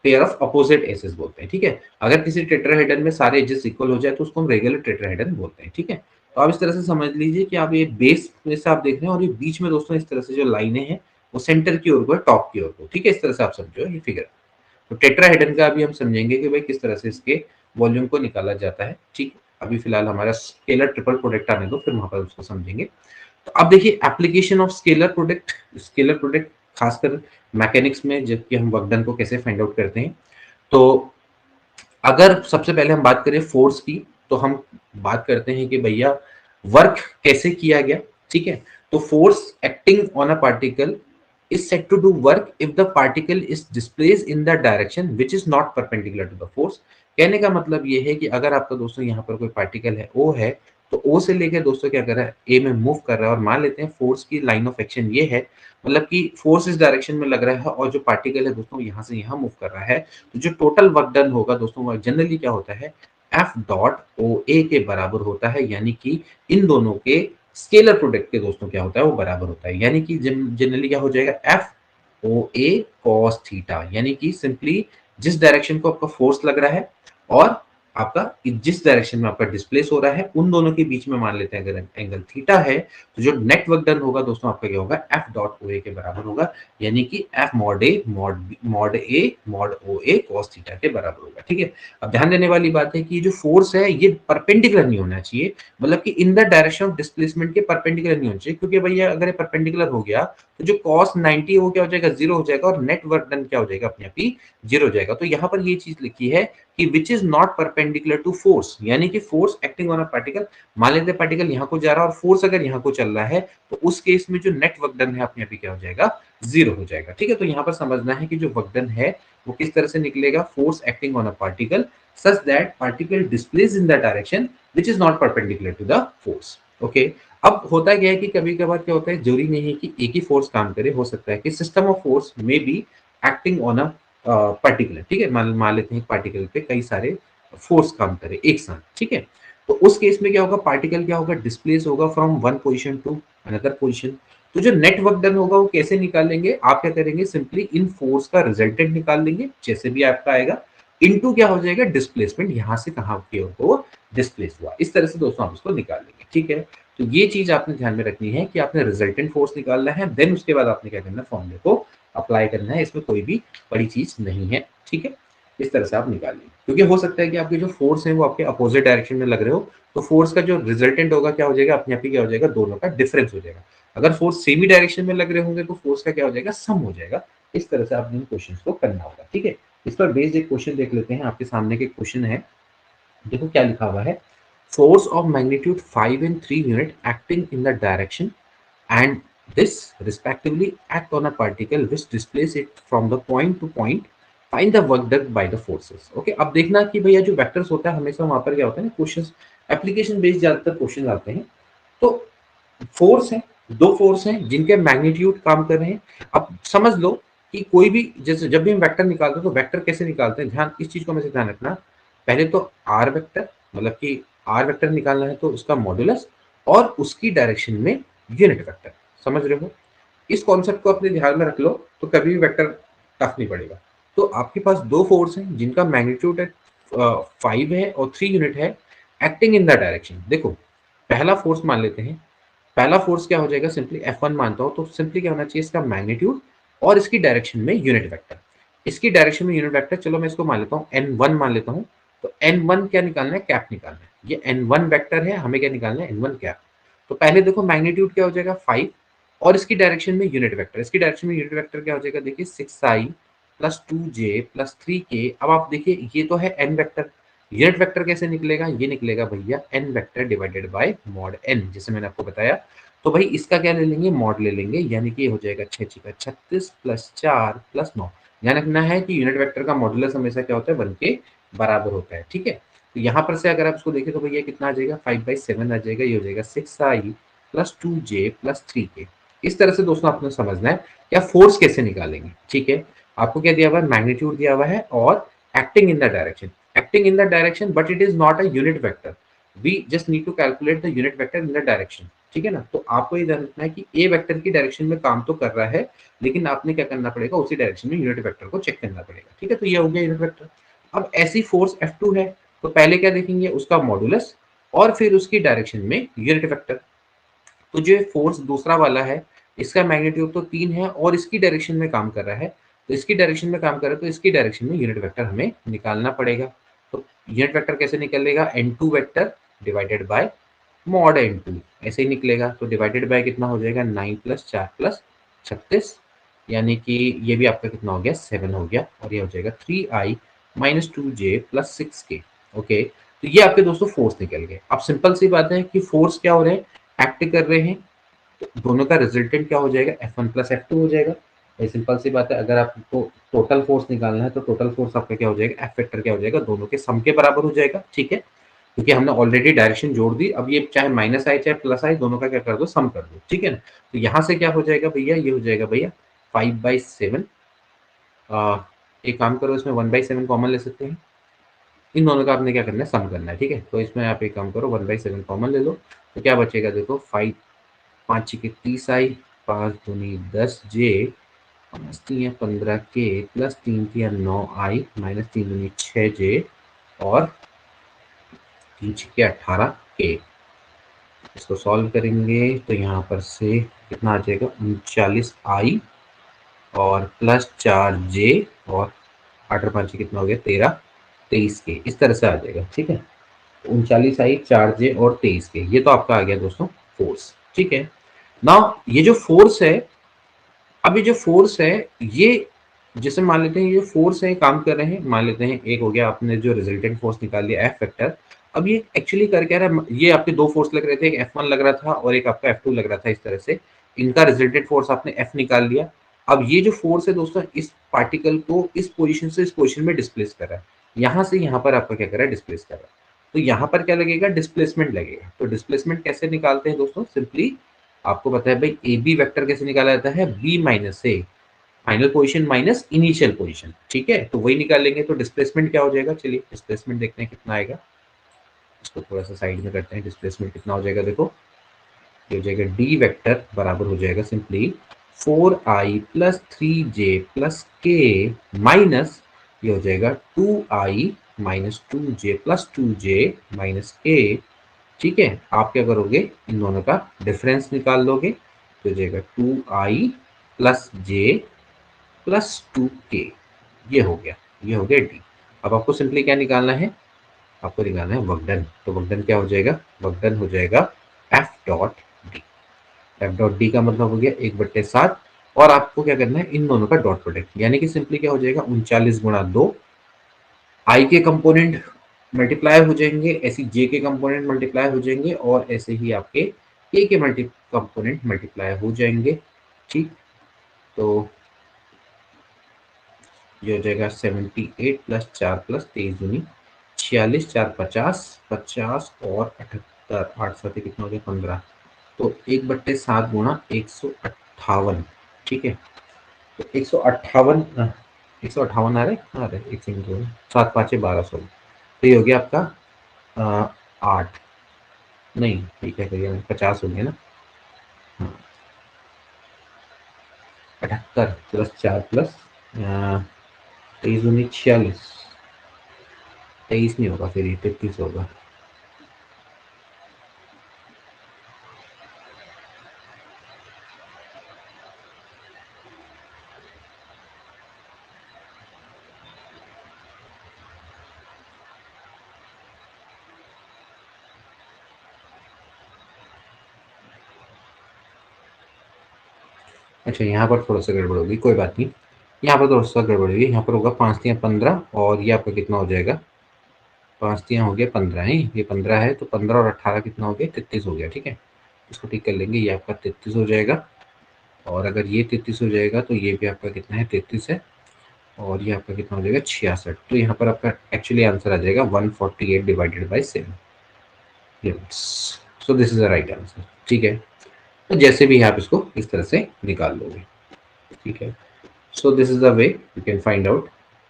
पेयर ऑफ अपोजिट एजेस बोलते हैं, ठीक है। अगर किसी टेट्राहेड्रन में सारे एजेस इक्वल हो जाए तो उसको हम रेगुलर टेट्राहेड्रन बोलते हैं, ठीक है। तो आप इस तरह से समझ लीजिए कि आप ये बेस में से आप देख रहे हैं और ये बीच में दोस्तों इस तरह से जो लाइनें हैं वो सेंटर की ओर को है, टॉप की ओर को, ठीक है। इस तरह से आप समझो ये फिगर। तो टेट्राहेड्रन का अभी हम समझेंगे कि भाई किस तरह से इसके वॉल्यूम को निकाला जाता है। ठीक, अभी फिलहाल हमारा स्केलर ट्रिपल प्रोडक्ट आने दो, फिर वहां पर उसको समझेंगे। तो अब देखिए application of scalar product. Scalar product खासकर मैकेनिक्स में जबकि हम वर्क डन को कैसे फाइंड आउट करते हैं। तो अगर सबसे पहले हम बात करें फोर्स की, तो हम बात करते हैं कि भैया वर्क कैसे किया गया। ठीक है, तो force acting on a particle is said to do work if the particle is displaced in the direction which is not perpendicular to the force। कहने का मतलब ये है कि अगर आपका दोस्तों यहाँ पर कोई पार्टिकल है O है, तो O से लेकर दोस्तों क्या कर रहा है, A में मूव कर रहा है, और मान लेते हैं फोर्स की लाइन ऑफ एक्शन ये है, मतलब कि फोर्स इस डायरेक्शन में लग रहा है और जो पार्टिकल है दोस्तों यहाँ से यहाँ मूव कर रहा है, तो जो टोटल वर्क डन होगा दोस्तों वो जनरली क्या होता है, F डॉट ओ ए के बराबर होता है, यानी कि इन दोनों के स्केलर प्रोडक्ट के दोस्तों क्या होता है वो बराबर होता है, यानी कि जनरली क्या हो जाएगा, F O A cos theta, यानी कि सिंपली जिस डायरेक्शन को आपका फोर्स लग रहा है और आपका जिस डायरेक्शन में आपका डिस्प्लेस हो रहा है, उन दोनों के बीच में मान लेते हैं अगर एंगल थीटा है, तो जो नेट वर्क डन होगा दोस्तों आपका क्या होगा, एफ डॉट ओ ए के बराबर होगा, यानी कि F mod A mod A mod O A cos theta के बराबर होगा। ठीक है, अब ध्यान देने वाली बात है कि ये जो फोर्स है ये परपेंडिकुलर नहीं होना चाहिए, मतलब कि इन द डायरेक्शन ऑफ डिस्प्लेसमेंट के परपेंडिकुलर नहीं होना चाहिए, क्योंकि भैया अगर ये परपेंडिकुलर हो गया तो जो cos 90 वो क्या हो जाएगा, जीरो हो जाएगा, और नेट वर्क डन क्या हो जाएगा, अपने आप ही जीरो हो जाएगा। तो यहाँ पर ये चीज लिखी है कि which is not perpendicular to force, यानी कि force acting on a particle, मान लेते हैं पार्टिकल यहाँ को जा रहा है और फोर्स अगर यहाँ को चल रहा है, तो उस केस में जो नेट वर्क डन है अपने आप ही क्या हो जाएगा, जीरो हो जाएगा। ठीक है, तो यहाँ पर समझना है कि जो वर्क डन है वो किस तरह से निकलेगा, force acting on a particle such that particle displays in the direction which is not perpendicular to the force। Okay, अब होता क्या है कि कभी कभार क्या होता है, जरूरी नहीं है कि एक ही फोर्स काम करे, हो सकता है कि सिस्टम ऑफ फोर्स में be acting on a particular. ठीक है, मान लेते हैं पार्टिकल पे कई सारे फोर्स काम करे एक साथ। ठीक है, तो उस केस में क्या होगा, पार्टिकल क्या होगा, डिस्प्लेस होगा from one position to another position. तो जो नेट वर्क डन होगा वो कैसे निकालेंगे, आप क्या करेंगे, सिंपली इन फोर्स का रिजल्टेंट निकाल लेंगे, जैसे भी आपका आएगा, इनटू क्या हो जाएगा, डिस्प्लेसमेंट, यहां से कहां की ओर को डिस्प्लेस हुआ, इस तरह से दोस्तों आप इसको निकाल लेंगे। ठीक है, तो ये चीज आपने ध्यान में रखनी है कि आपने रिजल्टेंट फोर्स निकालना है, देन उसके बाद आपने क्या करना है, फॉर्मूले को अप्लाई करना है, इसमें कोई भी बड़ी चीज नहीं है। ठीक है, इस तरह से आप निकाल लेंगे, क्योंकि हो सकता है कि आपके जो फोर्स है वो आपके अपोजिट डायरेक्शन में लग रहे हो, तो फोर्स का जो रिजल्टेंट होगा क्या हो जाएगा, अपने आप ही क्या हो जाएगा, दोनों का डिफरेंस हो जाएगा। अगर फोर्स सेम ही डायरेक्शन में लग रहे होंगे तो फोर्स का क्या हो जाएगा, सम हो जाएगा। इस तरह से आपने इन क्वेश्चन को करना होगा। ठीक है, इस पर बेस्ड एक क्वेश्चन देख लेते हैं, आपके सामने के क्वेश्चन है, देखो क्या लिखा हुआ है, force of magnitude 5 and 3 unit acting in the direction and this respectively act on a particle which displace it from the point two point, find the work done by the forces. Okay, अब देखना कि भैया जो vectors होता है हमेशा वहां पर क्या होता है ना, क्वेश्चंस एप्लीकेशन बेस्ड ज्यादातर क्वेश्चन आते हैं। तो फोर्स है, दो फोर्स हैं जिनके मैग्नीट्यूड काम कर रहे हैं। अब समझ लो कि कोई भी, जैसे जब भी हम वेक्टर निकालते हैं तो वेक्टर कैसे निकालते हैं, ध्यान इस चीज को हमेशा ध्यान रखना। पहले तो आर वेक्टर, मतलब कि आर वेक्टर निकालना है तो उसका मॉड्यूलस और उसकी डायरेक्शन में यूनिट वेक्टर, समझ रहे हो, इस कॉन्सेप्ट को अपने ध्यान में रख लो, तो कभी भी वेक्टर टफ नहीं पड़ेगा। तो आपके पास दो फोर्स हैं जिनका मैग्नीट्यूड 5 है और 3 यूनिट है, एक्टिंग इन द डायरेक्शन। देखो पहला फोर्स मान लेते हैं, पहला फोर्स क्या हो जाएगा, सिंपली F1 मानता हूं, तो सिंपली क्या होना चाहिए, इसका मैग्नीट्यूड और इसकी डायरेक्शन में यूनिट वेक्टर। इसकी डायरेक्शन में यूनिट वेक्टर, चलो मैं इसको मान लेता हूँ N1 मान लेता हूँ। तो N1 क्या निकालना है, कैप निकालना है, ये N1 वेक्टर है, हमें क्या निकालना है, N1 कैप। तो पहले देखो मैग्नीट्यूड क्या हो जाएगा 5 और इसकी डायरेक्शन में यूनिट वेक्टर, इसकी डायरेक्शन में यूनिट वेक्टर क्या हो जाएगा, देखिए 6i plus 2j plus 3k। अब आप देखिए ये तो है n वेक्टर, यूनिट वेक्टर कैसे निकलेगा, ये निकलेगा भैया n vector divided by mod n, जैसे मैंने आपको बताया। तो भाई इसका क्या ले लेंगे, मॉड ले लेंगे, यानी कि ये हो जाएगा 6 का 36 प्लस 4 प्लस 9। ध्यान रखना है कि यूनिट वेक्टर का मॉडुलस हमेशा क्या होता है, 1 के बराबर होता है। ठीक है, तो यहाँ पर से अगर आप इसको देखें तो भैया कितना आ जाएगा, 5/7 आ जाएगा, ये हो जाएगा 6i plus 2j plus 3k। इस तरह से दोस्तों आपने समझना है क्या फोर्स कैसे निकालेंगे। ठीक है, आपको क्या दिया हुआ है, मैग्नीट्यूड दिया हुआ है और acting in the direction, acting in the direction but it is not a unit vector, we just need to calculate the unit vector in the direction. ठीक है ना, तो आपको ये ध्यान रखना है कि ए वेक्टर की डायरेक्शन में काम तो कर रहा है, लेकिन आपने क्या करना पड़ेगा, उसी डायरेक्शन में यूनिट वेक्टर को चेक करना पड़ेगा। ठीक है, तो ये हो गया यूनिट वेक्टर। अब ऐसी फोर्स F2 है, तो पहले क्या देखेंगे, उसका मॉडुलस और फिर उसकी डायरेक्शन में यूनिट वेक्टर। तो जो फोर्स दूसरा वाला है, इसका मैग्नीट्यूड तो 3 है और इसकी डायरेक्शन में काम कर रहा है, तो इसकी डायरेक्शन में काम करे तो इसकी डायरेक्शन में यूनिट वेक्टर हमें निकालना पड़ेगा। तो यूनिट वेक्टर कैसे निकलेगा, n2 vector divided by mod n2, ऐसे ही निकलेगा। तो डिवाइडेड बाय कितना हो जाएगा, 9 प्लस 4 प्लस 36, यानी कि ये भी आपका कितना हो गया, 7 हो गया, और ये हो जाएगा 3i minus 2j plus 6k। Okay, तो ये आपके दोस्तों फोर्स निकल गए। अब सिंपल सी बात है कि फोर्स क्या हो रहे हैं, एक्ट कर रहे हैं, तो दोनों का रिजल्टेंट क्या हो जाएगा, F1 प्लस F2 हो जाएगा। ये सिंपल सी बात है। अगर आपको टोटल फोर्स निकालना है तो टोटल फोर्स आपका क्या हो जाएगा, F वेक्टर क्या हो जाएगा, दोनों के सम के बराबर हो जाएगा। ठीक है, क्योंकि हमने ऑलरेडी डायरेक्शन जोड़ दी। अब ये चाहे माइनस आए चाहे प्लस आए, दोनों का क्या कर दो, सम कर दो। ठीक है ना, तो यहाँ से क्या हो जाएगा भैया, ये हो जाएगा भैया 5/7। एक काम करो, इसमें 1/7 कॉमन ले सकते हैं। इन दोनों का आपने क्या करना है, सम करना है। ठीक है, तो इसमें आप एक काम करो, 1/7 कॉमन ले लो, तो क्या बचेगा, देखो 5, 5 के 30i, 5 दूनी 10j, 5 तियां 15k, प्लस 3 तियां 9i, माइनस 3 दूनी 6j, और 3 छक्के 18k। इसको सॉल्व करेंगे तो यहाँ पर से कितना आ जाएगा, 39i और प्लस 4j, और 8 और 5 कितना हो गया, 13, 23k, इस तरह से आ जाएगा। ठीक है, 39i, 4j और 23k, ये तो आपका आ गया दोस्तों फोर्स। ठीक है, नाउ ये जो फोर्स है, अब ये जो फोर्स है, ये जैसे मान लेते हैं ये फोर्स है, काम कर रहे हैं, मान लेते हैं एक हो गया, आपने जो रिजल्टेंट फोर्स निकाल लिया एफ वेक्टर। अब ये एक्चुअली कर क्या रहा है, ये आपके दो फोर्स लग रहे थे, एक F1 लग रहा था और एक आपका F2 लग रहा था। इस तरह से इनका रिजल्टेंट फोर्स आपने F निकाल लिया। अब ये जो फोर्स है दोस्तों, इस पार्टिकल को इस पोजीशन से इस पोजीशन में डिस्प्लेस कर रहा है, यहाँ से यहाँ पर आपका क्या कर रहा है, डिस्प्लेस कर रहा है। तो यहाँ पर क्या लगेगा, डिस्प्लेसमेंट लगेगा। तो डिस्प्लेसमेंट कैसे निकालते हैं दोस्तों, सिंपली आपको पता है भाई, ए बी वेक्टर कैसे निकाला जाता है, b minus a, final position minus initial position. ठीक है, तो वही निकाल लेंगे। तो डिस्प्लेसमेंट क्या हो जाएगा, चलिए डिस्प्लेसमेंट देखते हैं कितना आएगा। इसको थोड़ा सा साइड में करते हैं। डिस्प्लेसमेंट कितना हो जाएगा, देखो ये हो जाएगा डी वेक्टर बराबर हो जाएगा simply 4i plus 3j plus k minus, ये हो जाएगा 2i minus 2j plus 2j minus k। ठीक है, आप क्या करोगे, इन दोनों का डिफरेंस निकाल लोगे, तो हो जाएगा 2i plus j plus 2k। ये हो गया, ये हो गया डी। अब आपको सिंपली क्या निकालना है, आपको निकालना है वर्क डन। तो वर्क डन क्या हो जाएगा, वर्क डन हो जाएगा F dot D. F dot D का मतलब हो गया 1/7, और आपको क्या करना है, इन दोनों का डॉट प्रोडक्ट, यानी कि सिंपली क्या हो जाएगा, 39 गुणा 2, आई के कंपोनेंट मल्टीप्लाई हो जाएंगे, ऐसे जे के कंपोनेंट मल्टीप्लाई हो जाएंगे, और ऐसे ही आपके के कंपोनेंट मल्टीप्लाई हो जाएंगे। ठीक, तो ये हो जाएगा 78 प्लस 4 प्लस 23 दूनी 46, 4 50, 50 और 78, 8 साथ कितना हो गया, 15। तो 1/7 गुणा 158। ठीक है, तो 158, 158 आ रहा है, एक सेकंड, 7 5 12 16, तो ये हो गया आपका 8, नहीं ठीक है, करिए 50 हो गया ना, हाँ 78 प्लस 4 प्लस 23 दूनी 46, 23 नहीं होगा, फिर ये 33 होगा। अच्छा, यहाँ पर थोड़ा सा गड़बड़ होगी, कोई बात नहीं, यहाँ पर थोड़ा सा गड़बड़ होगी। यहाँ पर होगा 5 तियां 15, और ये आपका कितना हो जाएगा, 5 तियां हो गया 15 है, ये 15 है, तो 15 और 18 कितना हो गया, 33 हो गया। ठीक है, इसको ठीक कर लेंगे, ये आपका 33 हो जाएगा, और अगर ये 33 हो जाएगा तो ये भी आपका कितना है, 33 है, और ये आपका कितना हो जाएगा, 66। तो यहाँ पर आपका एक्चुअली आंसर आ जाएगा 148 divided by 7 units. So this is the right answer. ठीक है, तो जैसे भी आप इसको इस तरह से निकाल लोगे। ठीक है, so this is the way you can find out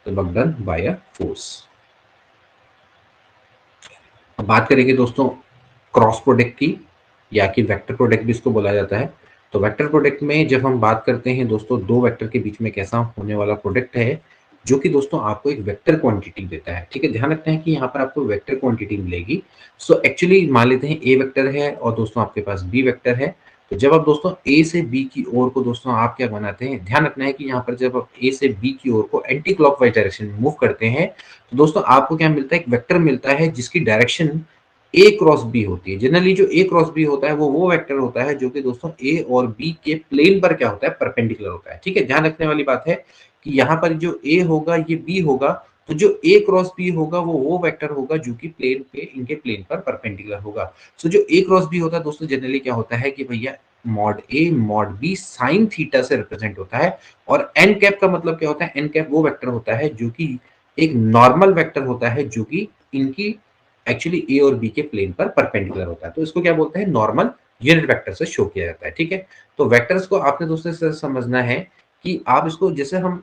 the work done by a force। अब बात करेंगे दोस्तों क्रॉस प्रोडक्ट की, या कि वेक्टर प्रोडक्ट भी इसको बोला जाता है। तो वेक्टर प्रोडक्ट में जब हम बात करते हैं दोस्तों, दो वेक्टर के बीच में कैसा होने वाला प्रोडक्ट है, जो कि दोस्तों आपको एक वेक्टर क्वांटिटी देता है। ठीक है, ध्यान रखते हैं कि यहाँ पर आपको वेक्टर क्वांटिटी मिलेगी। सो एक्चुअली मान लेते हैं ए वेक्टर है और दोस्तों आपके पास बी वेक्टर है। तो जब आप दोस्तों ए से बी की ओर को दोस्तों आप क्या बनाते हैं, ध्यान रखना है कि यहाँ पर जब आप ए से बी की ओर को एंटी क्लॉकवाइज डायरेक्शन में मूव करते हैं, तो दोस्तों आपको क्या मिलता है, एक वेक्टर मिलता है जिसकी डायरेक्शन ए क्रॉस बी होती है। जनरली जो ए क्रॉस बी होता है वो वेक्टर होता है जो कि दोस्तों ए और बी के प्लेन पर क्या होता है, परपेंडिकुलर होता है। ठीक है, ध्यान रखने वाली बात है कि यहाँ पर जो ए होगा ये बी होगा, तो जो ए क्रॉस बी होगा वो वेक्टर होगा जो कि प्लेन पे, इनके प्लेन पर परपेंडिकुलर होगा। सो जो ए क्रॉस बी होता है दोस्तों जनरली क्या होता है कि भैया मॉड ए मॉड बी साइन थीटा से रिप्रेजेंट होता है। और एन कैप का मतलब क्या होता है, एन कैप वो वेक्टर होता है जो कि एक नॉर्मल वेक्टर होता है जो कि इनकी एक्चुअली ए और बी के प्लेन पर परपेंडिकुलर होता है। तो इसको क्या बोलते हैं, नॉर्मल यूनिट वेक्टर से शो किया जाता है। ठीक है, तो वेक्टर्स को आपने दोस्तों से समझना है कि आप इसको, जैसे हम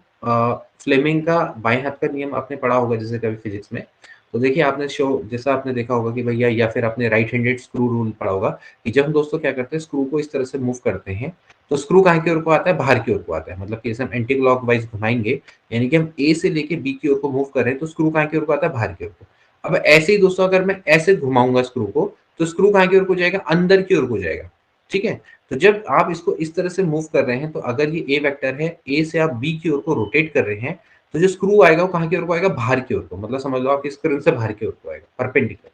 फ्लेमिंग का बाएं हाथ का नियम आपने पढ़ा होगा जैसे कभी फिजिक्स में, तो देखिए आपने शो, जैसा आपने देखा होगा कि भैया, या फिर आपने राइट हैंडेड स्क्रू रूल पढ़ा होगा कि जब हम दोस्तों क्या करते हैं, स्क्रू को इस तरह से मूव करते हैं तो स्क्रू कहाँ की ओर को आता है, बाहर की ओर को आता है। मतलब कि जैसे हम एंटी क्लॉक वाइज घुमाएंगे, यानी कि हम ए से लेके बी की ओर को मूव कर रहे हैं, तो स्क्रू कहाँ की ओर को आता है, बाहर की ओर को। अब ऐसे ही दोस्तों अगर मैं ऐसे घुमाऊंगा स्क्रू को, तो स्क्रू कहाँ की ओर को जाएगा, अंदर की ओर को जाएगा। ठीक है, तो जब आप इसको इस तरह से मूव कर रहे हैं, तो अगर ये ए वेक्टर है, ए से आप बी की ओर को रोटेट कर रहे हैं, तो जो स्क्रू आएगा वो कहाँ की ओर को आएगा, बाहर की ओर को। मतलब समझ लो आपकी स्क्रीन से बाहर की ओर को आएगा, परपेंडिकुलर।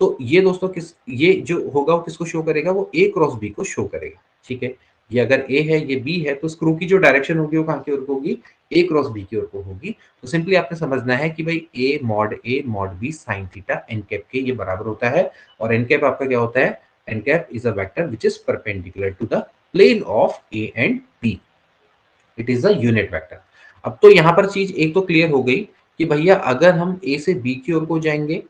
तो ये दोस्तों ये जो होगा वो किसको शो करेगा, वो ए क्रॉस बी को शो करेगा। ठीक है, ये अगर ए है ये बी है, तो स्क्रू की जो डायरेक्शन होगी वो कहाँ की ओर को होगी, ए क्रॉस बी की ओर को होगी। तो सिंपली आपने समझना है कि भाई a mod b sine theta n cap के ये बराबर होता है। और एन कैप आपका क्या होता है, N cap is a vector which is perpendicular to the plane of A and B. It is a unit vector. अब तो यहाँ पर चीज एक तो क्लियर हो गई कि भैया अगर हम ए से बी की ओर को जाएंगे,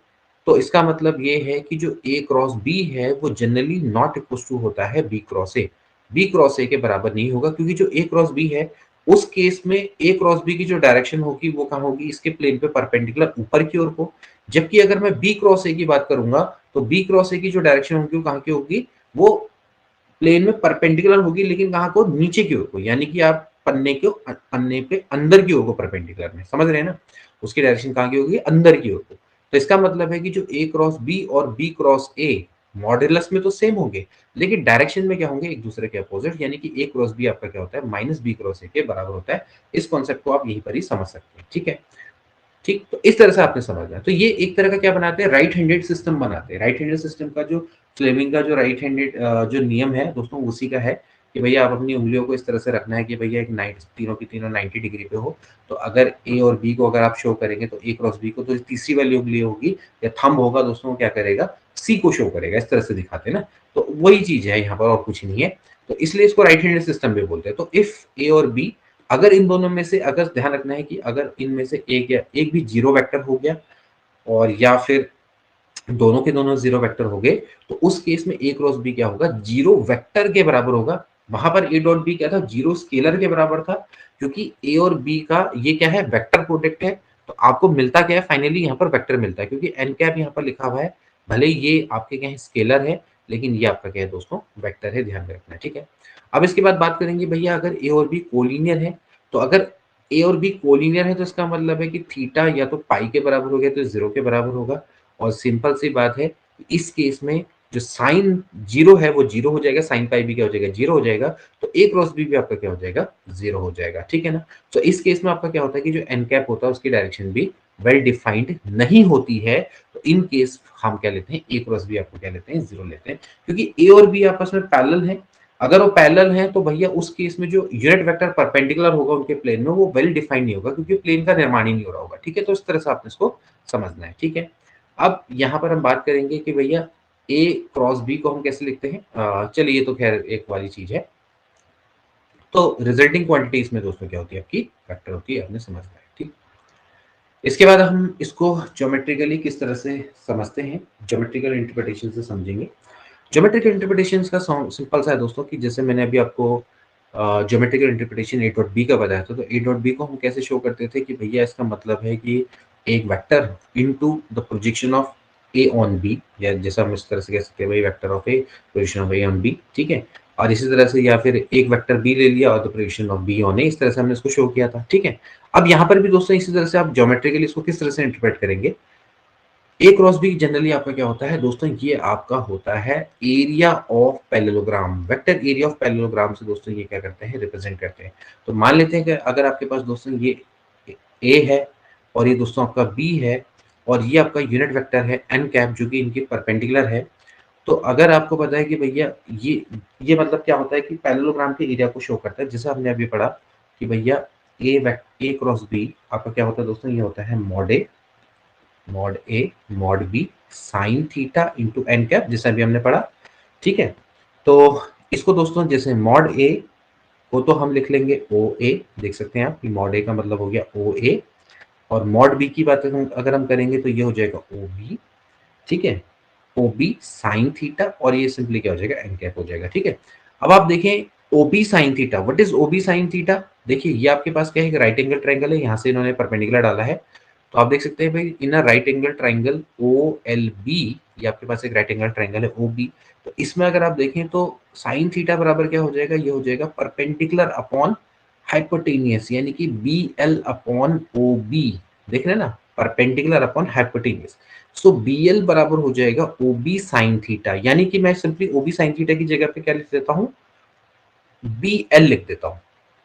तो इसका मतलब ये है कि जो ए क्रॉस बी है वो जनरली नॉट इक्वल टू होता है B cross A. B cross A के बराबर नहीं होगा, क्योंकि जो ए क्रॉस बी है उस केस में ए क्रॉस बी की जो डायरेक्शन होगी वो कहाँ होगी, इसके प्लेन पे परपेंडिकुलर ऊपर की ओर को। जबकि अगर मैं बी क्रॉस ए की बात करूंगा, तो बी क्रॉस ए की जो डायरेक्शन होगी वो कहाँ की होगी, वो प्लेन में परपेंडिकुलर होगी, लेकिन कहाँ को, नीचे की ओर को। यानी कि आप पन्ने पे अंदर की ओर को परपेंडिकुलर में, समझ रहे हैं ना, उसकी डायरेक्शन कहाँ की होगी, अंदर की ओर को। तो इसका मतलब है कि जो ए क्रॉस बी और बी क्रॉस ए मॉड्यूलस में तो सेम होंगे, लेकिन डायरेक्शन में क्या होंगे, एक दूसरे के अपोजिट। यानी कि ए क्रॉस बी आपका क्या होता है, माइनस बी क्रॉस ए के बराबर होता है। इस कॉन्सेप्ट को आप यहीं पर ही समझ सकते हैं। ठीक है, ठीक, तो इस तरह से आपने समझना है। तो ये एक तरह का क्या बनाते हैं, राइट हैंडेड सिस्टम बनाते हैं। राइट हैंडेड सिस्टम का जो फ्लेमिंग का जो राइट हैंडेड जो नियम है दोस्तों, उसी का है कि भैया आप अपनी उंगलियों को इस तरह से रखना है कि भैया एक नाइट, तीनों की तीनों 90 डिग्री पे हो। तो अगर ए और बी को अगर आप शो करेंगे, तो ए क्रॉस बी को, तो तीसरी वाली उंगली होगी या थंब होगा दोस्तों, वो क्या करेगा, सी को शो करेगा। इस तरह से दिखाते हैं ना, तो वही चीज है यहाँ पर, और कुछ नहीं है। तो इसलिए इसको राइट हैंडेड सिस्टम भी बोलते हैं। तो इफ ए और बी, अगर इन दोनों में से, अगर ध्यान रखना है कि अगर इनमें से एक या एक भी जीरो वेक्टर हो गया, और या फिर दोनों के दोनों जीरो वेक्टर हो गए, तो उस केस में ए क्रॉस बी क्या होगा, जीरो वेक्टर के बराबर होगा। वहां पर ए डॉट बी क्या था, जीरो स्केलर के बराबर था, क्योंकि ए और बी का ये क्या है, वेक्टर प्रोडक्ट है। तो आपको मिलता क्या है, फाइनली यहाँ पर वेक्टर मिलता है, क्योंकि एन कैप यहाँ पर लिखा हुआ है। भले ये आपके क्या है, स्केलर है, लेकिन ये आपका क्या है दोस्तों, वेक्टर है, ध्यान रखना। ठीक है, अब इसके बाद बात करेंगे भैया, अगर ए और बी कोलिनियर है, तो अगर ए और बी कोलिनियर है तो इसका मतलब है कि थीटा या तो पाई के बराबर हो गया, तो जीरो के बराबर होगा। और सिंपल सी बात है, इस केस में जो साइन जीरो है वो जीरो हो जाएगा, साइन पाई भी क्या हो जाएगा, जीरो हो जाएगा। तो ए क्रॉस बी भी आपका क्या हो जाएगा, जीरो हो जाएगा। ठीक है ना, तो इस केस में आपका क्या होता है कि जो एन कैप होता है उसकी डायरेक्शन भी वेल डिफाइंड नहीं होती है। तो इन केस हम क्या लेते हैं, ए क्रॉस बी आपको क्या लेते हैं, जीरो लेते हैं, क्योंकि ए और बी आपस में पैरेलल है। अगर वो पैरेलल है तो भैया उस केस में जो यूनिट वेक्टर परपेंडिकुलर होगा उनके प्लेन में, वो वेल डिफाइंड नहीं होगा, क्योंकि प्लेन का निर्माण ही नहीं हो रहा होगा। ठीक है, तो इस तरह से आपने इसको समझना है। ठीक है, अब यहाँ पर हम बात करेंगे कि भैया ए क्रॉस बी को हम कैसे लिखते हैं। चलिए, ये तो खैर एक वाली चीज है। तो रिजल्टिंग क्वांटिटी इसमें दोस्तों क्या होती है, आपकी वेक्टर होती है, आपने समझना है। ठीक, इसके बाद हम इसको ज्योमेट्रिकली किस तरह से समझते हैं, ज्योमेट्रिकल इंटरप्रिटेशन से समझेंगे। ज्योमेट्रिकल इंटरप्रिटेशन का सिंपल सा है दोस्तों, कि जैसे मैंने अभी आपको geometrical interpretation A dot B का बताया था, तो ए डॉट बी को हम कैसे शो करते थे कि भैया इसका मतलब है कि एक vector into the projection of A on B, या जैसा हम इस तरह से कह सकते हैं भाई, vector of A projection of A on B. ठीक है, और इसी तरह से, या फिर एक वेक्टर बी ले लिया और the projection of B on a, इस तरह से हमने इसको शो किया था। ठीक है, अब यहाँ पर भी दोस्तों इसी तरह से आप ज्योमेट्रिकली इसको किस तरह से इंटरप्रेट करेंगे, ए क्रॉस बी जनरली आपका क्या होता है दोस्तों, ये आपका होता है area of parallelogram, vector area of parallelogram से दोस्तों ये क्या करते हैं, रिप्रेजेंट करते हैं। तो मान लेते हैं कि अगर आपके पास दोस्तों ये ए है और ये दोस्तों आपका बी है और ये आपका यूनिट वेक्टर है एन कैप जो कि इनके परपेंडिकुलर है। तो अगर आपको पता है कि भैया ये मतलब क्या होता है कि पैरेललोग्राम के एरिया को शो करता है, जैसे हमने अभी पढ़ा कि भैया ए क्रॉस बी आपका क्या होता है दोस्तों, ये होता है मॉड ए mod b sine theta into n cap, जैसे अभी हमने पढ़ा। ठीक है, तो इसको दोस्तों जैसे मॉड ए को तो हम लिख लेंगे ओ ए, देख सकते हैं आप कि मॉड ए का मतलब हो गया ओ ए, और मॉड बी की बात अगर हम करेंगे तो ये हो जाएगा ओ बी। ठीक है, ओ बी साइन थीटा, और ये सिंपली क्या हो जाएगा, एन कैप हो जाएगा। ठीक है, अब आप देखें O B sine theta, what is O B sine theta. देखिए ये आपके पास क्या है, राइट एंगल ट्राइंगल है, यहाँ से इन्होंने परपेंडिकुलर डाला है। तो आप देख सकते हैं भाई in right angle triangle O L B, ये आपके पास एक राइट एंगल ट्राइंगल है ओ बी। तो इसमें अगर आप देखें तो साइन थीटा बराबर क्या हो जाएगा, ये हो जाएगा परपेंडिकुलर अपॉन हाइपोटेनियस, यानी कि B L upon O B. देख रहे हैं ना, perpendicular upon hypotenuse. So B L बराबर हो जाएगा ओ बी साइन थीटा, यानी कि मैं simply O B sine theta की जगह पे क्या लिख देता हूं, बी एल लिख देता हूं।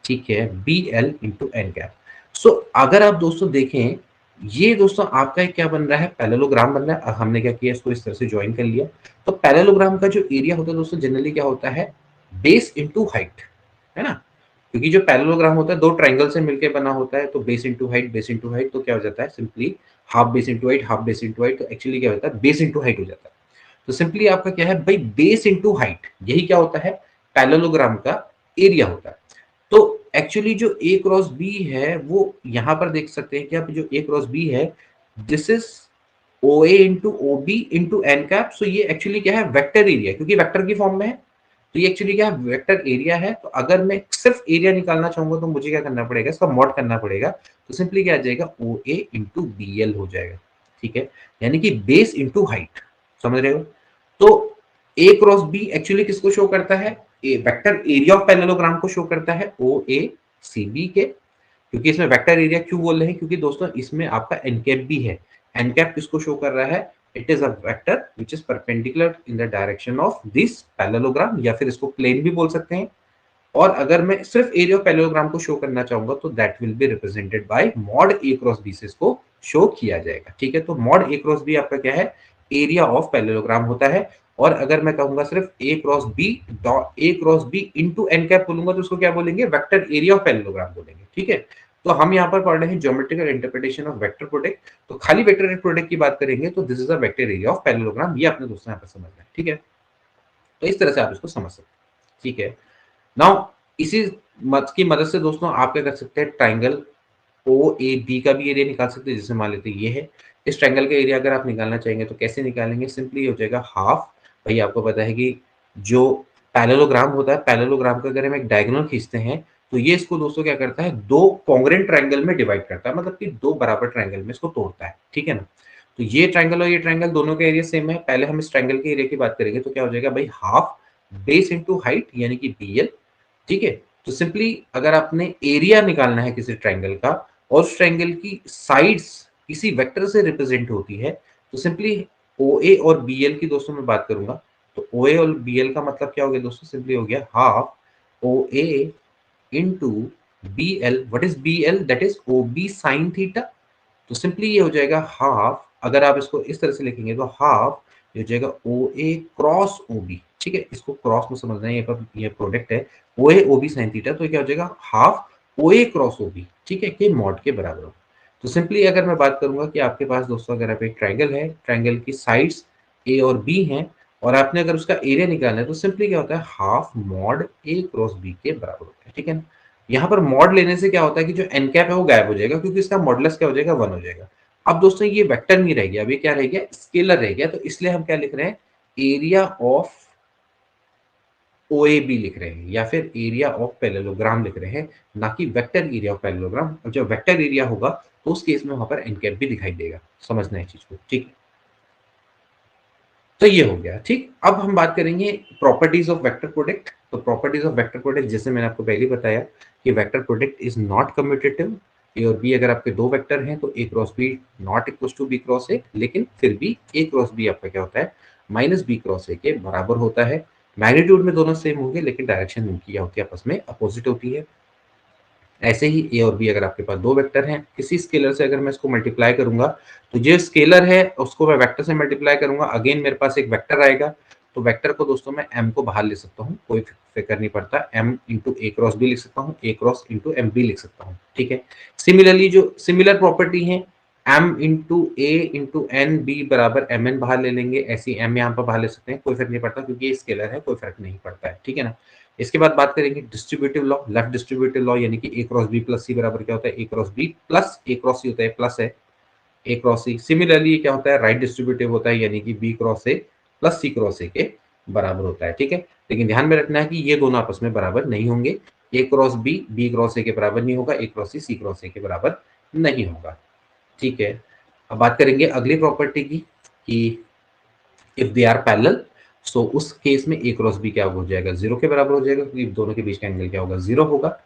ठीक है, b l into n cap. So अगर आप दोस्तों देखें, ये दोस्तों आपका एक क्या बन रहा है, पैरेललोग्राम बन रहा है। हमने क्या किया, इसको इस तरह से ज्वाइन कर लिया। तो पैरेललोग्राम का जो एरिया होता है दोस्तों जनरली क्या होता है, बेस इंटू हाइट, है ना। क्योंकि जो पैरेललोग्राम होता है दो ट्राइंगल से मिलकर बना होता है, तो base into height, base into height, तो क्या हो जाता है simply half base into height, half base into height, तो एक्चुअली क्या होता है, बेस इंटू हाइट हो जाता है। तो सिंपली आपका क्या है भाई, बेस इंटू हाइट, यही क्या होता है, पैरेललोग्राम का एरिया होता है। तो एक्चुअली जो ए क्रॉस बी है वो यहां पर देख सकते हैं कि आप जो ए क्रॉस बी है, this is O A into o b into n cap. So ये एक्चुअली क्या है, वेक्टर एरिया, क्योंकि वेक्टर की फॉर्म में है। तो ये एक्चुअली क्या है, वेक्टर एरिया है। तो अगर मैं सिर्फ एरिया निकालना चाहूंगा तो मुझे क्या करना पड़ेगा, इसका मॉड करना पड़ेगा। तो सिंपली क्या आ जाएगा, ओ ए इंटू बी एल हो जाएगा। ठीक है, यानी कि बेस इंटू हाइट, समझ रहे हो। तो ए क्रॉस बी एक्चुअली किसको शो करता है, ए वेक्टर एरिया ऑफ पैरेललोग्राम को शो करता है ओ ए सी बी के। क्योंकि इसमें वेक्टर एरिया क्यों बोल रहे हैं, क्योंकि दोस्तों इसमें आपका एन कैप भी है। एन कैप किसको शो कर रहा है, it is a vector which is perpendicular in the direction of this parallelogram, या फिर इसको प्लेन भी बोल सकते हैं। और अगर मैं सिर्फ एरिया ऑफ पैरेललोग्राम को शो करना चाहूंगा तो that will be represented by mod A cross B से इसको शो किया जाएगा। ठीक है, तो मॉड ए क्रॉस बी आपका क्या है, एरिया ऑफ पैरेललोग्राम होता है। और अगर मैं कहूंगा सिर्फ a cross b into n cap बोलूंगा तो उसको क्या बोलेंगे, वेक्टर एरिया ऑफ पैरेललोग्राम बोलेंगे। ठीक है, तो हम यहाँ पर पढ़ रहे हैं geometrical interpretation of vector product. तो खाली वेक्टर प्रोडक्ट की बात करेंगे तो this is a vector area of parallelogram, ये अपने दोस्तों यहाँ पर समझना है। ठीक है, तो इस तरह से आप इसको समझ सकते हैं। ठीक है, नाउ इसी मत की मदद से दोस्तों आप क्या कर सकते हैं, ट्राइंगल ओ ए बी का भी एरिया निकाल सकते हैं। जैसे मान लेते हैं ये है, इस ट्राइंगल का एरिया अगर आप निकालना चाहेंगे तो कैसे निकालेंगे, सिंपली हो जाएगा हाफ। भाई आपको पता है कि जो पैरेललोग्राम होता है, पैरेललोग्राम का अगर हम एक डायगोनल खींचते हैं तो ये इसको दोस्तों क्या करता है, दो कॉन्ग्रेंट ट्राइंगल में डिवाइड करता है, मतलब कि दो बराबर ट्राइंगल में इसको तोड़ता है। ठीक है ना, तो ये ट्राइंगल और ये ट्राइंगल दोनों का एरिया सेम है। पहले हम इस ट्राइंगल के एरिया की बात करेंगे तो क्या हो जाएगा भाई, हाफ बेस इंटू हाइट यानी कि बी एल। ठीक है, तो सिंपली अगर आपने एरिया निकालना है किसी ट्राइंगल का और उस ट्राइंगल की साइड्स किसी वेक्टर से रिप्रेजेंट होती है, तो सिंपली ओ ए और बी एल की दोस्तों मैं बात करूंगा। तो ओ ए और बी एल का मतलब क्या हो गया दोस्तों, सिंपली हो गया half O A into B L. What is B L, that is O B sine theta. तो सिंपली ये हो जाएगा हाफ, अगर आप इसको इस तरह से लिखेंगे तो हाफ ये हो जाएगा ओ ए क्रॉस ओ बी। ठीक है, इसको क्रॉस में समझना है, ये प्रोडक्ट है ओ ए ओ बी साइन थीटा, तो क्या हो जाएगा हाफ ओ ए क्रॉस ओ बी। ठीक है, के मॉड के बराबर होगा। तो सिंपली अगर मैं बात करूंगा कि आपके पास दोस्तों अगर आप एक ट्राइंगल है, ट्राइंगल की साइड्स ए और बी हैं, और आपने अगर उसका एरिया निकालना है तो सिंपली क्या होता है, हाफ मॉड ए क्रॉस बी के बराबर होता है। ठीक है ना, यहाँ पर मॉड लेने से क्या होता है कि जो एन कैप है वो गायब हो जाएगा, क्योंकि इसका मॉडुलस क्या हो जाएगा, 1 हो जाएगा। अब दोस्तों ये वेक्टर नहीं रह गया, अब ये क्या रह गया, स्केलर रह गया। तो इसलिए हम क्या लिख रहे हैं, area of O A B लिख रहे हैं, या फिर एरिया ऑफ पैरेललोग्राम लिख रहे हैं, ना कि वेक्टर एरिया ऑफ पैरेललोग्राम। अब जब वेक्टर एरिया होगा तो उस केस में वहां पर एन कैप भी दिखाई देगा, समझना है चीज को। ठीक है, तो ये हो गया। ठीक, अब हम बात करेंगे प्रॉपर्टीज ऑफ वेक्टर प्रोडक्ट। तो प्रॉपर्टीज ऑफ वेक्टर प्रोडक्ट, जैसे मैंने आपको पहले बताया कि vector product is not commutative, a और बी अगर आपके दो वेक्टर हैं तो a cross b not equal to b cross a, लेकिन फिर भी ए क्रॉस बी आपका क्या होता है माइनस बी क्रॉस ए के बराबर होता है। मैग्नीट्यूड में दोनों सेम होंगे लेकिन डायरेक्शन उनकी क्या होती है आपस में अपोजिट होती है। ऐसे ही ए और बी अगर आपके पास दो वेक्टर हैं, किसी स्केलर से अगर मैं इसको मल्टीप्लाई करूंगा तो जो स्केलर है उसको मैं वेक्टर से मल्टीप्लाई करूंगा, अगेन मेरे पास एक वेक्टर आएगा। तो वेक्टर को दोस्तों मैं m को बाहर ले सकता हूँ, कोई फिक्र नहीं पड़ता, m into A cross B लिख सकता हूँ, ए क्रॉस इंटू एम बी लिख सकता हूँ, ठीक है। सिमिलरली जो सिमिलर प्रॉपर्टी है m इंटू ए इंटू एन बी बराबर एम एन बाहर ले लेंगे, ऐसी m यहाँ पर बाहर ले सकते हैं, कोई फर्क नहीं पड़ता क्योंकि ये स्केलर है, कोई फर्क नहीं पड़ता है, ठीक है ना। इसके बाद बात करेंगे distributive law, left distributive law, यानी कि ए क्रॉस बी प्लस सी बराबर क्या होता है ए क्रॉस बी प्लस ए क्रॉस सी होता है, प्लस है ए क्रॉस सी। सिमिलरली क्या होता है राइट डिस्ट्रीब्यूटिव होता है, यानी कि B cross A plus C cross A के बराबर होता है, ठीक है। लेकिन ध्यान में रखना है कि ये दोनों आपस में बराबर नहीं होंगे, ए क्रॉस बी क्रॉस ए के बराबर नहीं होगा, ए क्रॉस सी क्रॉस ए के बराबर नहीं होगा, ठीक है। अब बात करेंगे अगली प्रॉपर्टी की कि इफ दे आर पैरेलल, सो उस केस में ए क्रॉस बी क्या हो जाएगा जीरो के बराबर हो जाएगा, क्योंकि दोनों के बीच का एंगल क्या होगा जीरो होगा,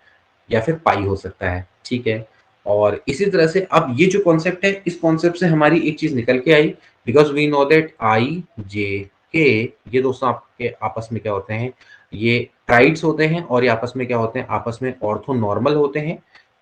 या फिर पाई हो सकता है, ठीक है। और इसी तरह से अब ये जो कॉन्सेप्ट है, इस कॉन्सेप्ट से हमारी एक चीज निकल के आई, because we know that i J k, ये दोस्तों आपके आपस में क्या होते हैं, ये ट्राइड्स होते हैं, और ये आपस में क्या होते हैं, आपस में ऑर्थो नॉर्मल होते हैं।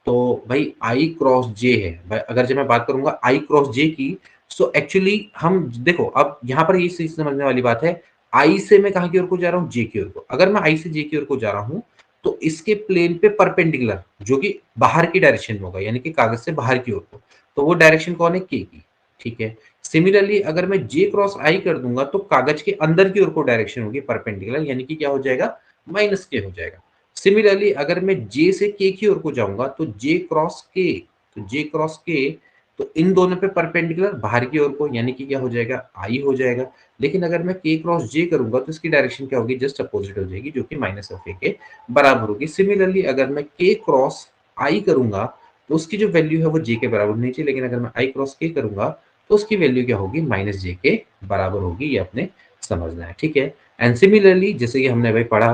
तो भाई आई क्रॉस जे है भाई, अगर जब मैं बात करूंगा आई क्रॉस जे की, सो एक्चुअली हम देखो अब यहाँ पर ये चीज समझने वाली बात है, आई से मैं कहाँ की ओर को जा रहा हूँ जे की ओर को, अगर मैं आई से जे की ओर को जा रहा हूँ तो इसके प्लेन पे परपेंडिकुलर जो कि बाहर की डायरेक्शन में होगा, यानी कि कागज से बाहर की ओर को, तो वो डायरेक्शन कौन है के की, ठीक है। सिमिलरली अगर मैं जे क्रॉस आई कर दूंगा तो कागज के अंदर की ओर को डायरेक्शन होगी परपेंडिकुलर, यानी कि क्या हो जाएगा माइनस के हो जाएगा। सिमिलरली अगर मैं जे से के की ओर को जाऊंगा तो जे क्रॉस के, तो जे क्रॉस के, तो इन दोनों पे परपेंडिकुलर बाहर की ओर को, यानी कि क्या हो जाएगा आई हो जाएगा। लेकिन अगर मैं के क्रॉस जे करूंगा तो इसकी डायरेक्शन क्या होगी जस्ट अपोजिट हो जाएगी, जो कि माइनस ऑफ ए के बराबर होगी। सिमिलरली अगर मैं के क्रॉस आई करूंगा तो उसकी जो वैल्यू है वो जे के बराबर होनी चाहिए, लेकिन अगर मैं आई क्रॉस के करूंगा तो उसकी वैल्यू क्या होगी माइनस जे के बराबर होगी, ये आपने समझना है, ठीक है। एंड सिमिलरली जैसे कि हमने अभी पढ़ा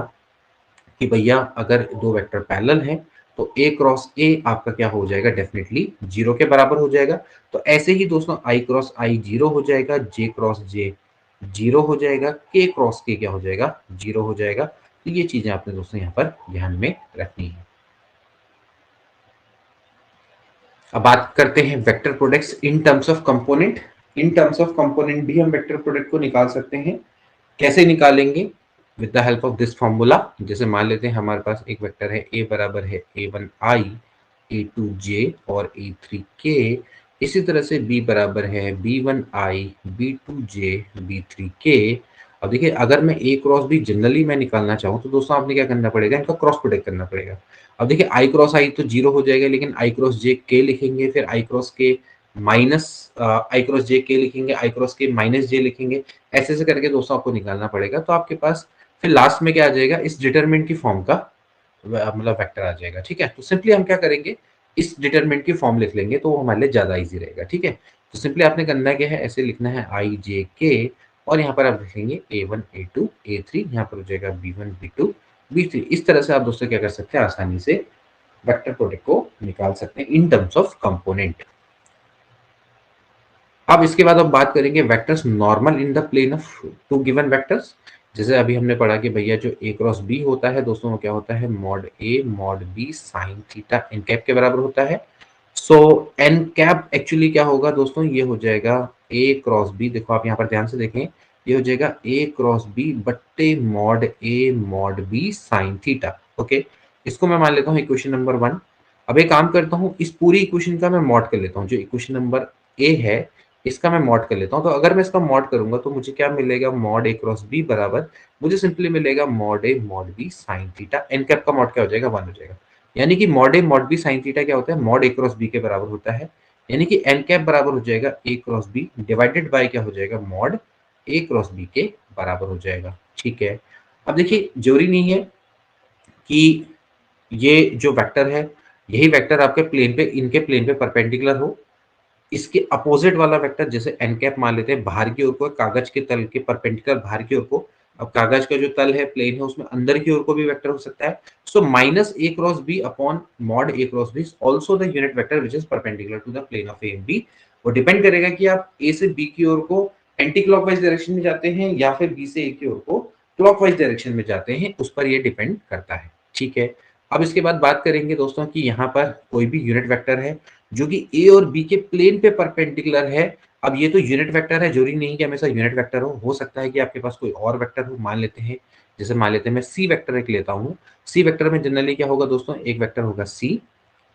कि भैया अगर दो वेक्टर पैरेलल हैं तो ए क्रॉस ए आपका क्या हो जाएगा डेफिनेटली जीरो के बराबर हो जाएगा। तो ऐसे ही दोस्तों आई क्रॉस आई जीरो हो जाएगा, जे क्रॉस जे जीरो हो जाएगा, के क्रॉस के क्या हो जाएगा जीरो हो जाएगा। तो ये चीजें आपने दोस्तों यहाँ पर ध्यान में रखनी है। अब बात करते हैं vector products in terms of component. In terms of component भी हम वेक्टर प्रोडक्ट को निकाल सकते हैं। कैसे निकालेंगे? With the help of this formula. जैसे मान लेते हैं हमारे पास एक वेक्टर है ए बराबर है a1i a2j और a3k, इसी तरह से b बराबर है b1i b2j b3k। अब देखिए अगर मैं a क्रॉस b जनरली मैं निकालना चाहूँ तो दोस्तों आपने क्या करना पड़ेगा, इनका क्रॉस प्रोडक्ट करना पड़ेगा। अब देखिए आई क्रॉस आई तो जीरो हो जाएगा, लेकिन आई क्रॉस जे के लिखेंगे, फिर आई क्रॉस के माइनस आई क्रॉस जे के लिखेंगे, आई क्रॉस के माइनस जे लिखेंगे, ऐसे ऐसे करके दोस्तों आपको निकालना पड़ेगा। तो आपके पास फिर लास्ट में क्या आ जाएगा, इस डिटरमिनेंट की फॉर्म का मतलब वेक्टर आ जाएगा, ठीक है। तो सिंपली हम क्या करेंगे, इस डिटरमिनेंट की फॉर्म लिख लेंगे तो वो हमारे लिए ज्यादा इजी रहेगा, ठीक है। तो सिंपली आपने करना क्या है, ऐसे लिखना है आई जे के, और यहाँ पर आप लिखेंगे a1 a2 a3, यहाँ पर हो जाएगा b1 b2 b3। इस तरह से आप दोस्तों क्या कर सकते हैं, आसानी से वेक्टर प्रोडक्ट को निकाल सकते हैं इन टर्म्स ऑफ कंपोनेंट। अब इसके बाद हम बात करेंगे vectors normal in the plane of two given vectors. जैसे अभी हमने पढ़ा कि भैया जो ए क्रॉस बी होता है दोस्तों वो क्या होता है मॉड ए mod b sine theta n cap के बराबर होता है। सो एन कैप एक्चुअली क्या होगा दोस्तों, ये हो जाएगा ए क्रॉस बी, देखो आप यहाँ पर ध्यान से देखें, ये हो जाएगा ए क्रॉस बी बट्टे मॉड ए mod b sine theta. Okay, इसको मैं मान लेता हूँ इक्वेशन नंबर 1। अब एक काम करता हूँ, इस पूरी इक्वेशन का मैं मॉड कर लेता हूँ, जो इक्वेशन नंबर ए है इसका मैं मॉड कर लेता हूँ। तो अगर मैं इसका मॉड करूंगा तो मुझे क्या मिलेगा, मॉड ए क्रॉस बी बराबर मुझे सिंपली मिलेगा मॉड ए mod b sine theta, n cap का मॉड क्या हो जाएगा 1 हो जाएगा। यानी कि मॉड ए मॉड बी साइन थीटा क्या होता है, मॉड ए क्रॉस बी के बराबर होता है। यानी कि एन कैप बराबर हो जाएगा a cross B divided bye क्या हो जाएगा, मॉड ए क्रॉस बी के बराबर हो जाएगा, ठीक है। अब देखिए जरूरी नहीं है कि ये जो वेक्टर है यही वेक्टर आपके प्लेन पे, इनके प्लेन पे परपेंडिकुलर हो। इसके अपोजिट वाला वेक्टर जैसे एन कैप मान लेते हैं बाहर की ओर को, कागज के तल के परपेंडिकुलर बाहर की ओर को, अब कागज का जो तल है प्लेन है उसमें अंदर की ओर को भी वेक्टर हो सकता है। So minus A cross B upon mod A cross B also the unit vector which is perpendicular to the plane of A and B. वो डिपेंड करेगा कि आप ए से बी की ओर को एंटी क्लॉकवाइज डायरेक्शन में जाते हैं या फिर बी से ए की ओर को क्लॉकवाइज डायरेक्शन में जाते हैं, उस पर ये डिपेंड करता है। ठीक है, अब इसके बाद बात करेंगे दोस्तों कि यहाँ पर कोई भी यूनिट वेक्टर है जो कि ए और बी के प्लेन पे परपेंडिकुलर है। अब ये तो यूनिट वेक्टर है, जरूरी नहीं कि हमेशा यूनिट वेक्टर हो सकता है कि आपके पास कोई और वेक्टर हो। मान लेते हैं, जैसे मान लेते हैं मैं सी वेक्टर एक लेता हूँ। सी वेक्टर में जनरली क्या होगा दोस्तों, एक वेक्टर होगा सी,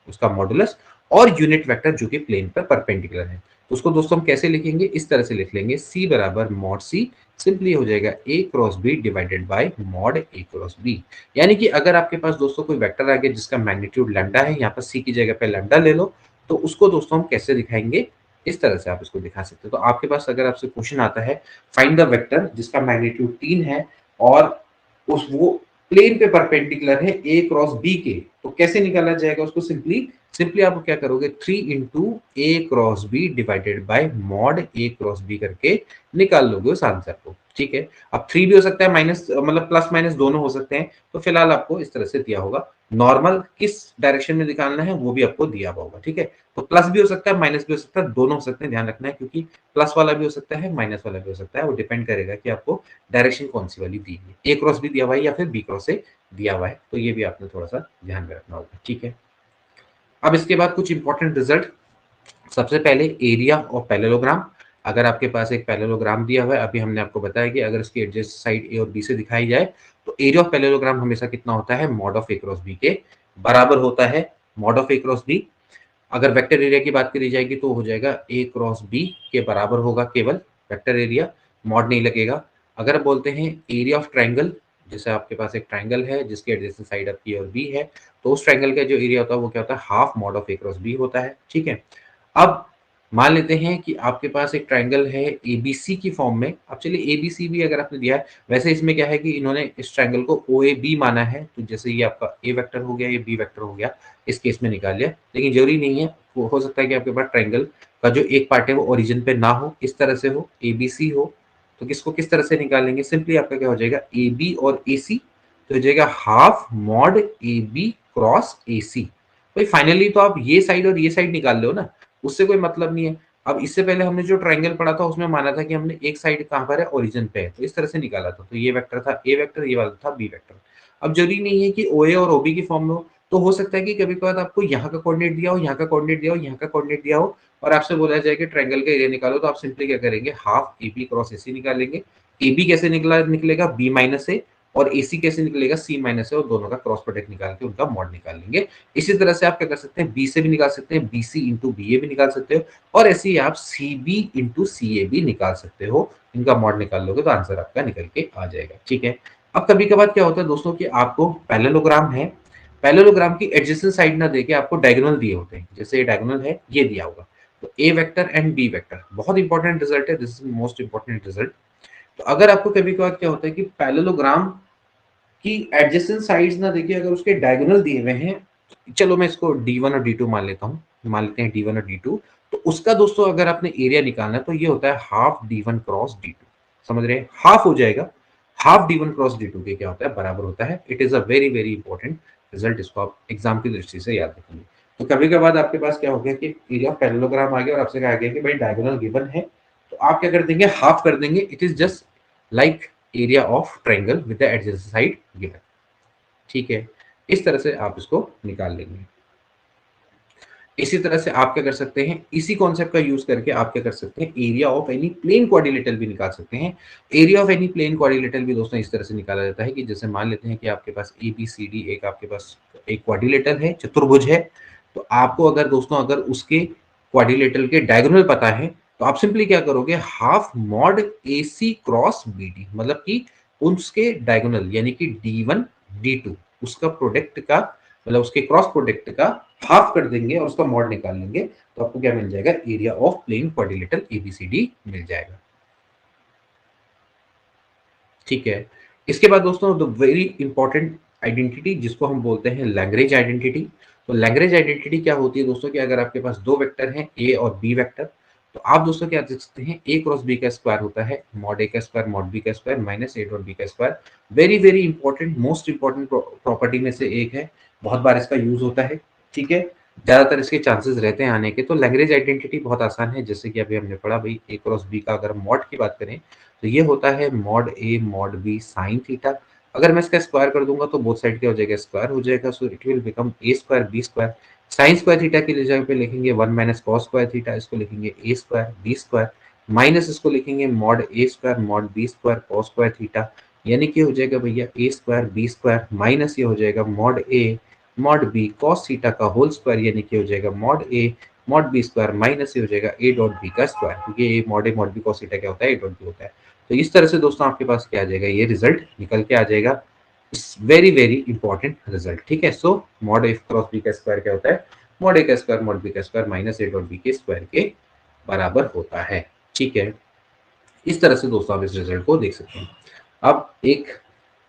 उसका मॉडुलस, और यूनिट वेक्टर जो कि प्लेन पर परपेंडिकुलर है। तो उसको दोस्तों हम कैसे लिखेंगे, इस तरह से लिख लेंगे, सी बराबर मॉड सी, सिंपली हो जाएगा a cross B divided by mod A cross b. यानी कि अगर आपके पास दोस्तों कोई वेक्टर आ गया जिसका मैग्नीट्यूड लैम्डा है, यहाँ पर सी की जगह पे लैम्डा ले लो, तो उसको दोस्तों हम कैसे दिखाएंगे, इस तरह से आप इसको दिखा सकते हो। तो आपके पास अगर आपसे क्वेश्चन आता है फाइंड द वेक्टर जिसका मैग्नीट्यूड 3 है और उस वो प्लेन पे परपेंडिकुलर है ए क्रॉस बी के, तो कैसे निकाला जाएगा उसको, सिंपली सिंपली आप क्या करोगे, 3 into A cross B divided by mod A cross B करके निकाल लोगे उस आंसर को। ठीक है, अब 3 भी हो सकता है, माइनस मतलब प्लस माइनस दोनों हो सकते हैं, तो फिलहाल आपको इस तरह से दिया होगा। नॉर्मल किस डायरेक्शन में निकालना है वो भी आपको दिया हुआ होगा। ठीक है, तो प्लस भी हो सकता है माइनस भी हो सकता है, दोनों हो सकते हैं, ध्यान रखना है, क्योंकि प्लस वाला भी हो सकता है माइनस वाला भी हो सकता है, वो डिपेंड करेगा कि आपको डायरेक्शन कौन सी वाली दी है, ए क्रॉस बी दिया हुआ है या फिर बी क्रॉस से दिया हुआ है, तो ये भी आपने थोड़ा सा ध्यान में रखना होगा। ठीक है, अब इसके बाद कुछ इंपॉर्टेंट रिजल्ट। सबसे पहले एरिया ऑफ पैरेललोग्राम। अगर आपके पास एक पैरेललोग्राम दिया हुआ है, अभी हमने आपको बताया कि अगर इसकी एडजस्ट साइड ए और बी से दिखाई जाए तो एरिया ऑफ पैरेललोग्राम हमेशा कितना होता है, mod of A cross B के बराबर होता है। Mod of A cross B, अगर वेक्टर एरिया की बात करी जाएगी तो हो जाएगा ए क्रॉस बी के बराबर होगा केवल वेक्टर एरिया, मॉड नहीं लगेगा। अगर बोलते हैं एरिया ऑफ ट्राइंगल, जैसे आपके पास एक ट्राइंगल है जिसकी एडजेसेंट साइड अब ए और बी है, तो उस ट्राइंगल का जो एरिया होता है वो क्या होता है, half mod of A cross B होता है। ठीक है, अब मान लेते हैं कि आपके पास एक ट्राइंगल है एबीसी की फॉर्म में। अब चलिए एबीसी भी अगर आपने दिया है, वैसे इसमें क्या है कि इन्होंने इस ट्राइंगल को ओ ए बी माना है, तो जैसे ये आपका ए वेक्टर हो गया, ये बी वेक्टर हो गया, इस केस में निकाल लिया। लेकिन जरूरी नहीं है, वो हो सकता है कि आपके पास ट्राइंगल का जो एक पार्ट है वो ओरिजिन पे ना हो, इस तरह से हो, एबीसी हो, तो किसको किस तरह से निकालेंगे, सिंपली आपका क्या हो जाएगा, ए बी और ए सी, तो हो जाएगा half mod A B cross A C. भाई फाइनली तो आप ये साइड और ये साइड निकाल लो ना, उससे कोई मतलब नहीं है। अब इससे पहले हमने जो ट्रायंगल पढ़ा था उसमें माना था कि हमने एक साइड कहाँ पर है, ओरिजिन पे है, तो इस तरह से निकाला था। तो ये वेक्टर था ए वेक्टर, ये वाला था बी वेक्टर। अब जरूरी नहीं है कि ओ ए और ओबी की फॉर्म में हो, तो हो सकता है कि कभी कभार आपको यहाँ का कोऑर्डिनेट दिया हो, यहाँ का कोऑर्डिनेट दिया हो, यहाँ का कोऑर्डिनेट दिया हो, और आपसे बोला जाए कि ट्रायंगल का एरिया निकालो, तो आप सिंपली क्या करेंगे, half A B cross A C निकालेंगे। ए बी कैसे निकलेगा, बी माइनस ए, और ए सी कैसे निकलेगा, सी माइनस ए, और दोनों का क्रॉस प्रोडक्ट निकाल के उनका मॉड निकाल लेंगे। इसी तरह से आप क्या कर सकते हैं, बी से भी निकाल सकते हैं, बी सी इंटू बी ए भी निकाल सकते हो, और ऐसे ही आप सी बी इंटू सी ए भी निकाल सकते हो। इनका मॉड निकाल लोगे तो आंसर आपका निकल के आ जाएगा। ठीक है, अब कभी कभार क्या होता है दोस्तों कि आपको पैरेललोग्राम है, पैरेललोग्राम की एडजेसेंट साइड ना देके आपको डायगोनल दिए होते हैं, जैसे ये डायगोनल है, ये दिया होगा, तो ए वेक्टर एंड बी वेक्टर बहुत इंपॉर्टेंट रिजल्ट है, this is most important result. तो अगर आपको कभी कभार क्या होता है कि पैरेललोग्राम की एडजेसेंट साइड्स ना देखिए, अगर उसके डायगोनल दिए हुए हैं, चलो मैं इसको D1 और D2 मान लेता हूँ, मान लेते हैं D1 और D2, तो उसका दोस्तों अगर आपने एरिया निकालना है तो ये होता है हाफ D1 क्रॉस D2, समझ रहे हैं, हाफ हो जाएगा, हाफ D1 क्रॉस D2 के क्या होता है, बराबर होता है। It is a very very important result, इसको आप एग्जाम की दृष्टि से याद रखेंगे। तो कभी कभार आपके पास क्या हो गया कि एरिया ऑफ पैरेललोग्राम आ गया और आपसे कहा गया कि भाई डायगोनल गिवन है, तो आप क्या कर देंगे, हाफ कर देंगे। It is just like area of triangle with the adjacent side given. ठीक है, इस तरह से आप इसको निकाल लेंगे। इसी तरह से आप क्या कर सकते हैं, इसी कॉन्सेप्ट का यूज करके आप क्या कर सकते हैं, area of any plane quadrilateral भी निकाल सकते हैं। Area of any plane quadrilateral भी दोस्तों इस तरह से निकाला जाता है कि जैसे मान लेते हैं कि आपके पास ए बी सी डी एक आपके पास एक क्वाड्रिलेटरल है, चतुर्भुज है, तो आपको अगर दोस्तों अगर उसके क्वाड्रिलेटरल के डायगोनल पता है, तो आप सिंपली क्या करोगे, हाफ मॉड ए सी क्रॉस बी डी, मतलब कि उसके डायगोनल यानी कि D1 D2 उसका प्रोडक्ट का, मतलब उसके क्रॉस प्रोडक्ट का हाफ कर देंगे और उसका मॉड निकाल लेंगे, तो आपको क्या मिल जाएगा, area of plane quadrilateral ABCD मिल जाएगा। ठीक है, इसके बाद दोस्तों द वेरी इंपॉर्टेंट आइडेंटिटी जिसको हम बोलते हैं लैग्रेंज आइडेंटिटी। तो लैग्रेंज आइडेंटिटी क्या होती है दोस्तों कि अगर आपके पास दो वेक्टर हैं ए और बी वेक्टर, तो आप दोस्तों क्या देख सकते हैं, a क्रॉस b का स्क्वायर होता है मॉड a का स्क्वायर मॉड b का square minus a dot b का square. Very very important, most important property में से एक है, बहुत बार इसका यूज होता है, ठीक है, ज्यादातर इसके चांसेस रहते हैं आने के। तो लैग्रेंज आइडेंटिटी बहुत आसान है, जैसे कि अभी हमने पढ़ा भाई a क्रॉस b का अगर मॉड की बात करें तो ये होता है mod a mod b sine theta. अगर मैं इसका स्क्वायर कर दूंगा तो बोथ साइड क्या हो जाएगा, स्क्वायर हो जाएगा, so it will become a square b square. Sine square theta की जगह पे लिखेंगे 1 माइनस कॉस स्क्वायर थीटा, इसको लिखेंगे a square b square, minus इसको लिखेंगे mod a square mod b square cos square theta, यानी कि हो जाएगा भैया a square b square minus ये हो जाएगा mod a mod b cos theta का होल स्क्वायर, यानी कि हो जाएगा mod a mod b square minus ये हो जाएगा a डॉट b का स्क्वायर, क्योंकि ये mod a mod b cos theta क्या होता है, a डॉट b होता है। तो इस तरह से दोस्तों आपके पास क्या आ जाएगा, ये रिजल्ट निकल के आ जाएगा, वेरी वेरी इंपॉर्टेंट रिजल्ट, ठीक है। सो मॉड a क्रॉस b का स्क्वायर क्या होता है, मॉड a का स्क्वायर मॉड b का square minus a dot b के स्क्वायर के बराबर होता है, ठीक है। इस तरह से दोस्तों आप इस रिजल्ट को देख सकते हैं। अब एक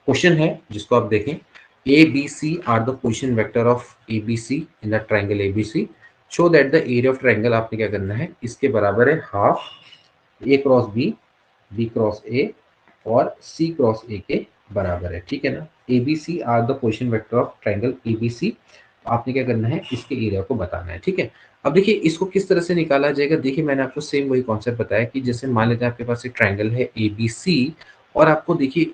क्वेश्चन है जिसको आप देखें, A B C are the position vector of A B C in the triangle A B C, show that the area of triangle, आपने क्या करना है, इसके बराबर है half A cross B cross A और सी क्रॉस ए के बराबर है, ठीक है ना। A B C are the position vector of triangle A B C, आपने क्या करना है, इसके एरिया को बताना है, ठीक है। अब देखिए इसको किस तरह से निकाला जाएगा, देखिए मैंने आपको सेम वही कॉन्सेप्ट बताया कि जैसे मान लेते हैं आपके पास एक ट्राइंगल है ए बी सी, और आपको देखिए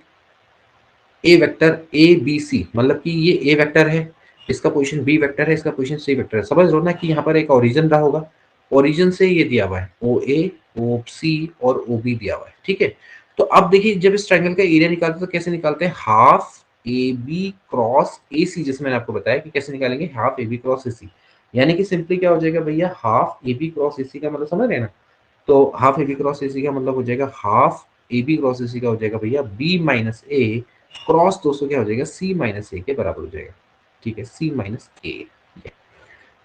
ए वेक्टर ए बी सी, मतलब कि ये ए वेक्टर है, इसका पोजीशन बी वेक्टर है, इसका पोजीशन सी वेक्टर है। समझ लो ना कि यहाँ पर एक ओरिजिन रहा होगा, ओरिजिन से ये दिया हुआ है ओ ए ओ सी और ओ बी दिया हुआ है, ठीक है। तो अब देखिए जब इस ट्राइंगल का एरिया निकालते हैं तो कैसे निकालते हैं, half A B cross A C, जैसे मैंने आपको बताया कि कैसे निकालेंगे, half A B cross A C, यानी कि सिंपली क्या हो जाएगा भैया, half A B cross A C का मतलब समझ रहे हैं ना, तो half A B cross A C का मतलब हो जाएगा half A B cross A C का हो जाएगा भैया बी माइनस ए क्रॉस दोस्तों क्या हो जाएगा, सी माइनस ए के बराबर हो जाएगा, ठीक है, सी माइनस ए,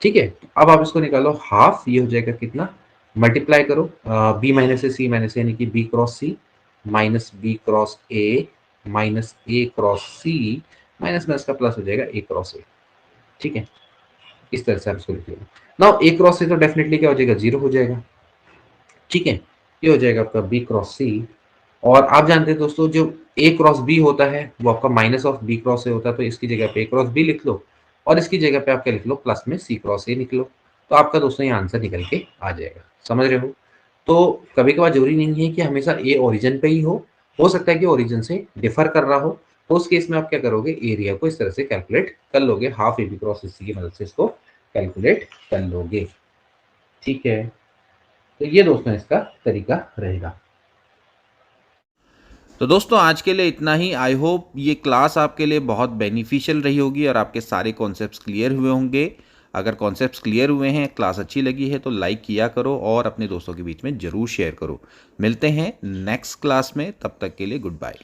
ठीक है। अब आप इसको निकालो, हाफ ये हो जाएगा कितना, मल्टीप्लाई करो B minus A C minus यानी कि B cross C minus B cross A minus A cross C minus में इसका प्लस हो जाएगा ए क्रॉस ए, ठीक है। इस तरह से आप इसको लिख लेंगे। नाउ ए क्रॉस ए तो डेफिनेटली क्या हो जाएगा, जीरो हो जाएगा, ठीक है। ये हो जाएगा आपका बी क्रॉस सी, और आप जानते हैं दोस्तों जो ए क्रॉस बी होता है वो आपका minus of B cross A होता है, तो इसकी जगह पे ए क्रॉस बी लिख लो और इसकी जगह पे आप क्या लिख लो, प्लस में सी क्रॉस ए लिख लो, तो आपका दोस्तों ये आंसर निकल के आ जाएगा, समझ रहे हो। तो कभी कभार जरूरी नहीं है कि हमेशा ए ओरिजिन पे ही हो सकता है कि ओरिजिन से डिफर कर रहा हो, तो उस केस में आप क्या करोगे, एरिया को इस तरह से कैलकुलेट कर लोगे, half A B cross A C की मदद से इसको कैलकुलेट कर लोगे, ठीक है। तो ये दोस्तों इसका तरीका रहेगा। तो दोस्तों आज के लिए इतना ही। आई होप ये क्लास आपके लिए बहुत बेनिफिशियल रही होगी और आपके सारे कॉन्सेप्ट्स क्लियर हुए होंगे। अगर कॉन्सेप्ट्स क्लियर हुए हैं, क्लास अच्छी लगी है तो लाइक किया करो और अपने दोस्तों के बीच में ज़रूर शेयर करो। मिलते हैं नेक्स्ट क्लास में, तब तक के लिए गुड बाय।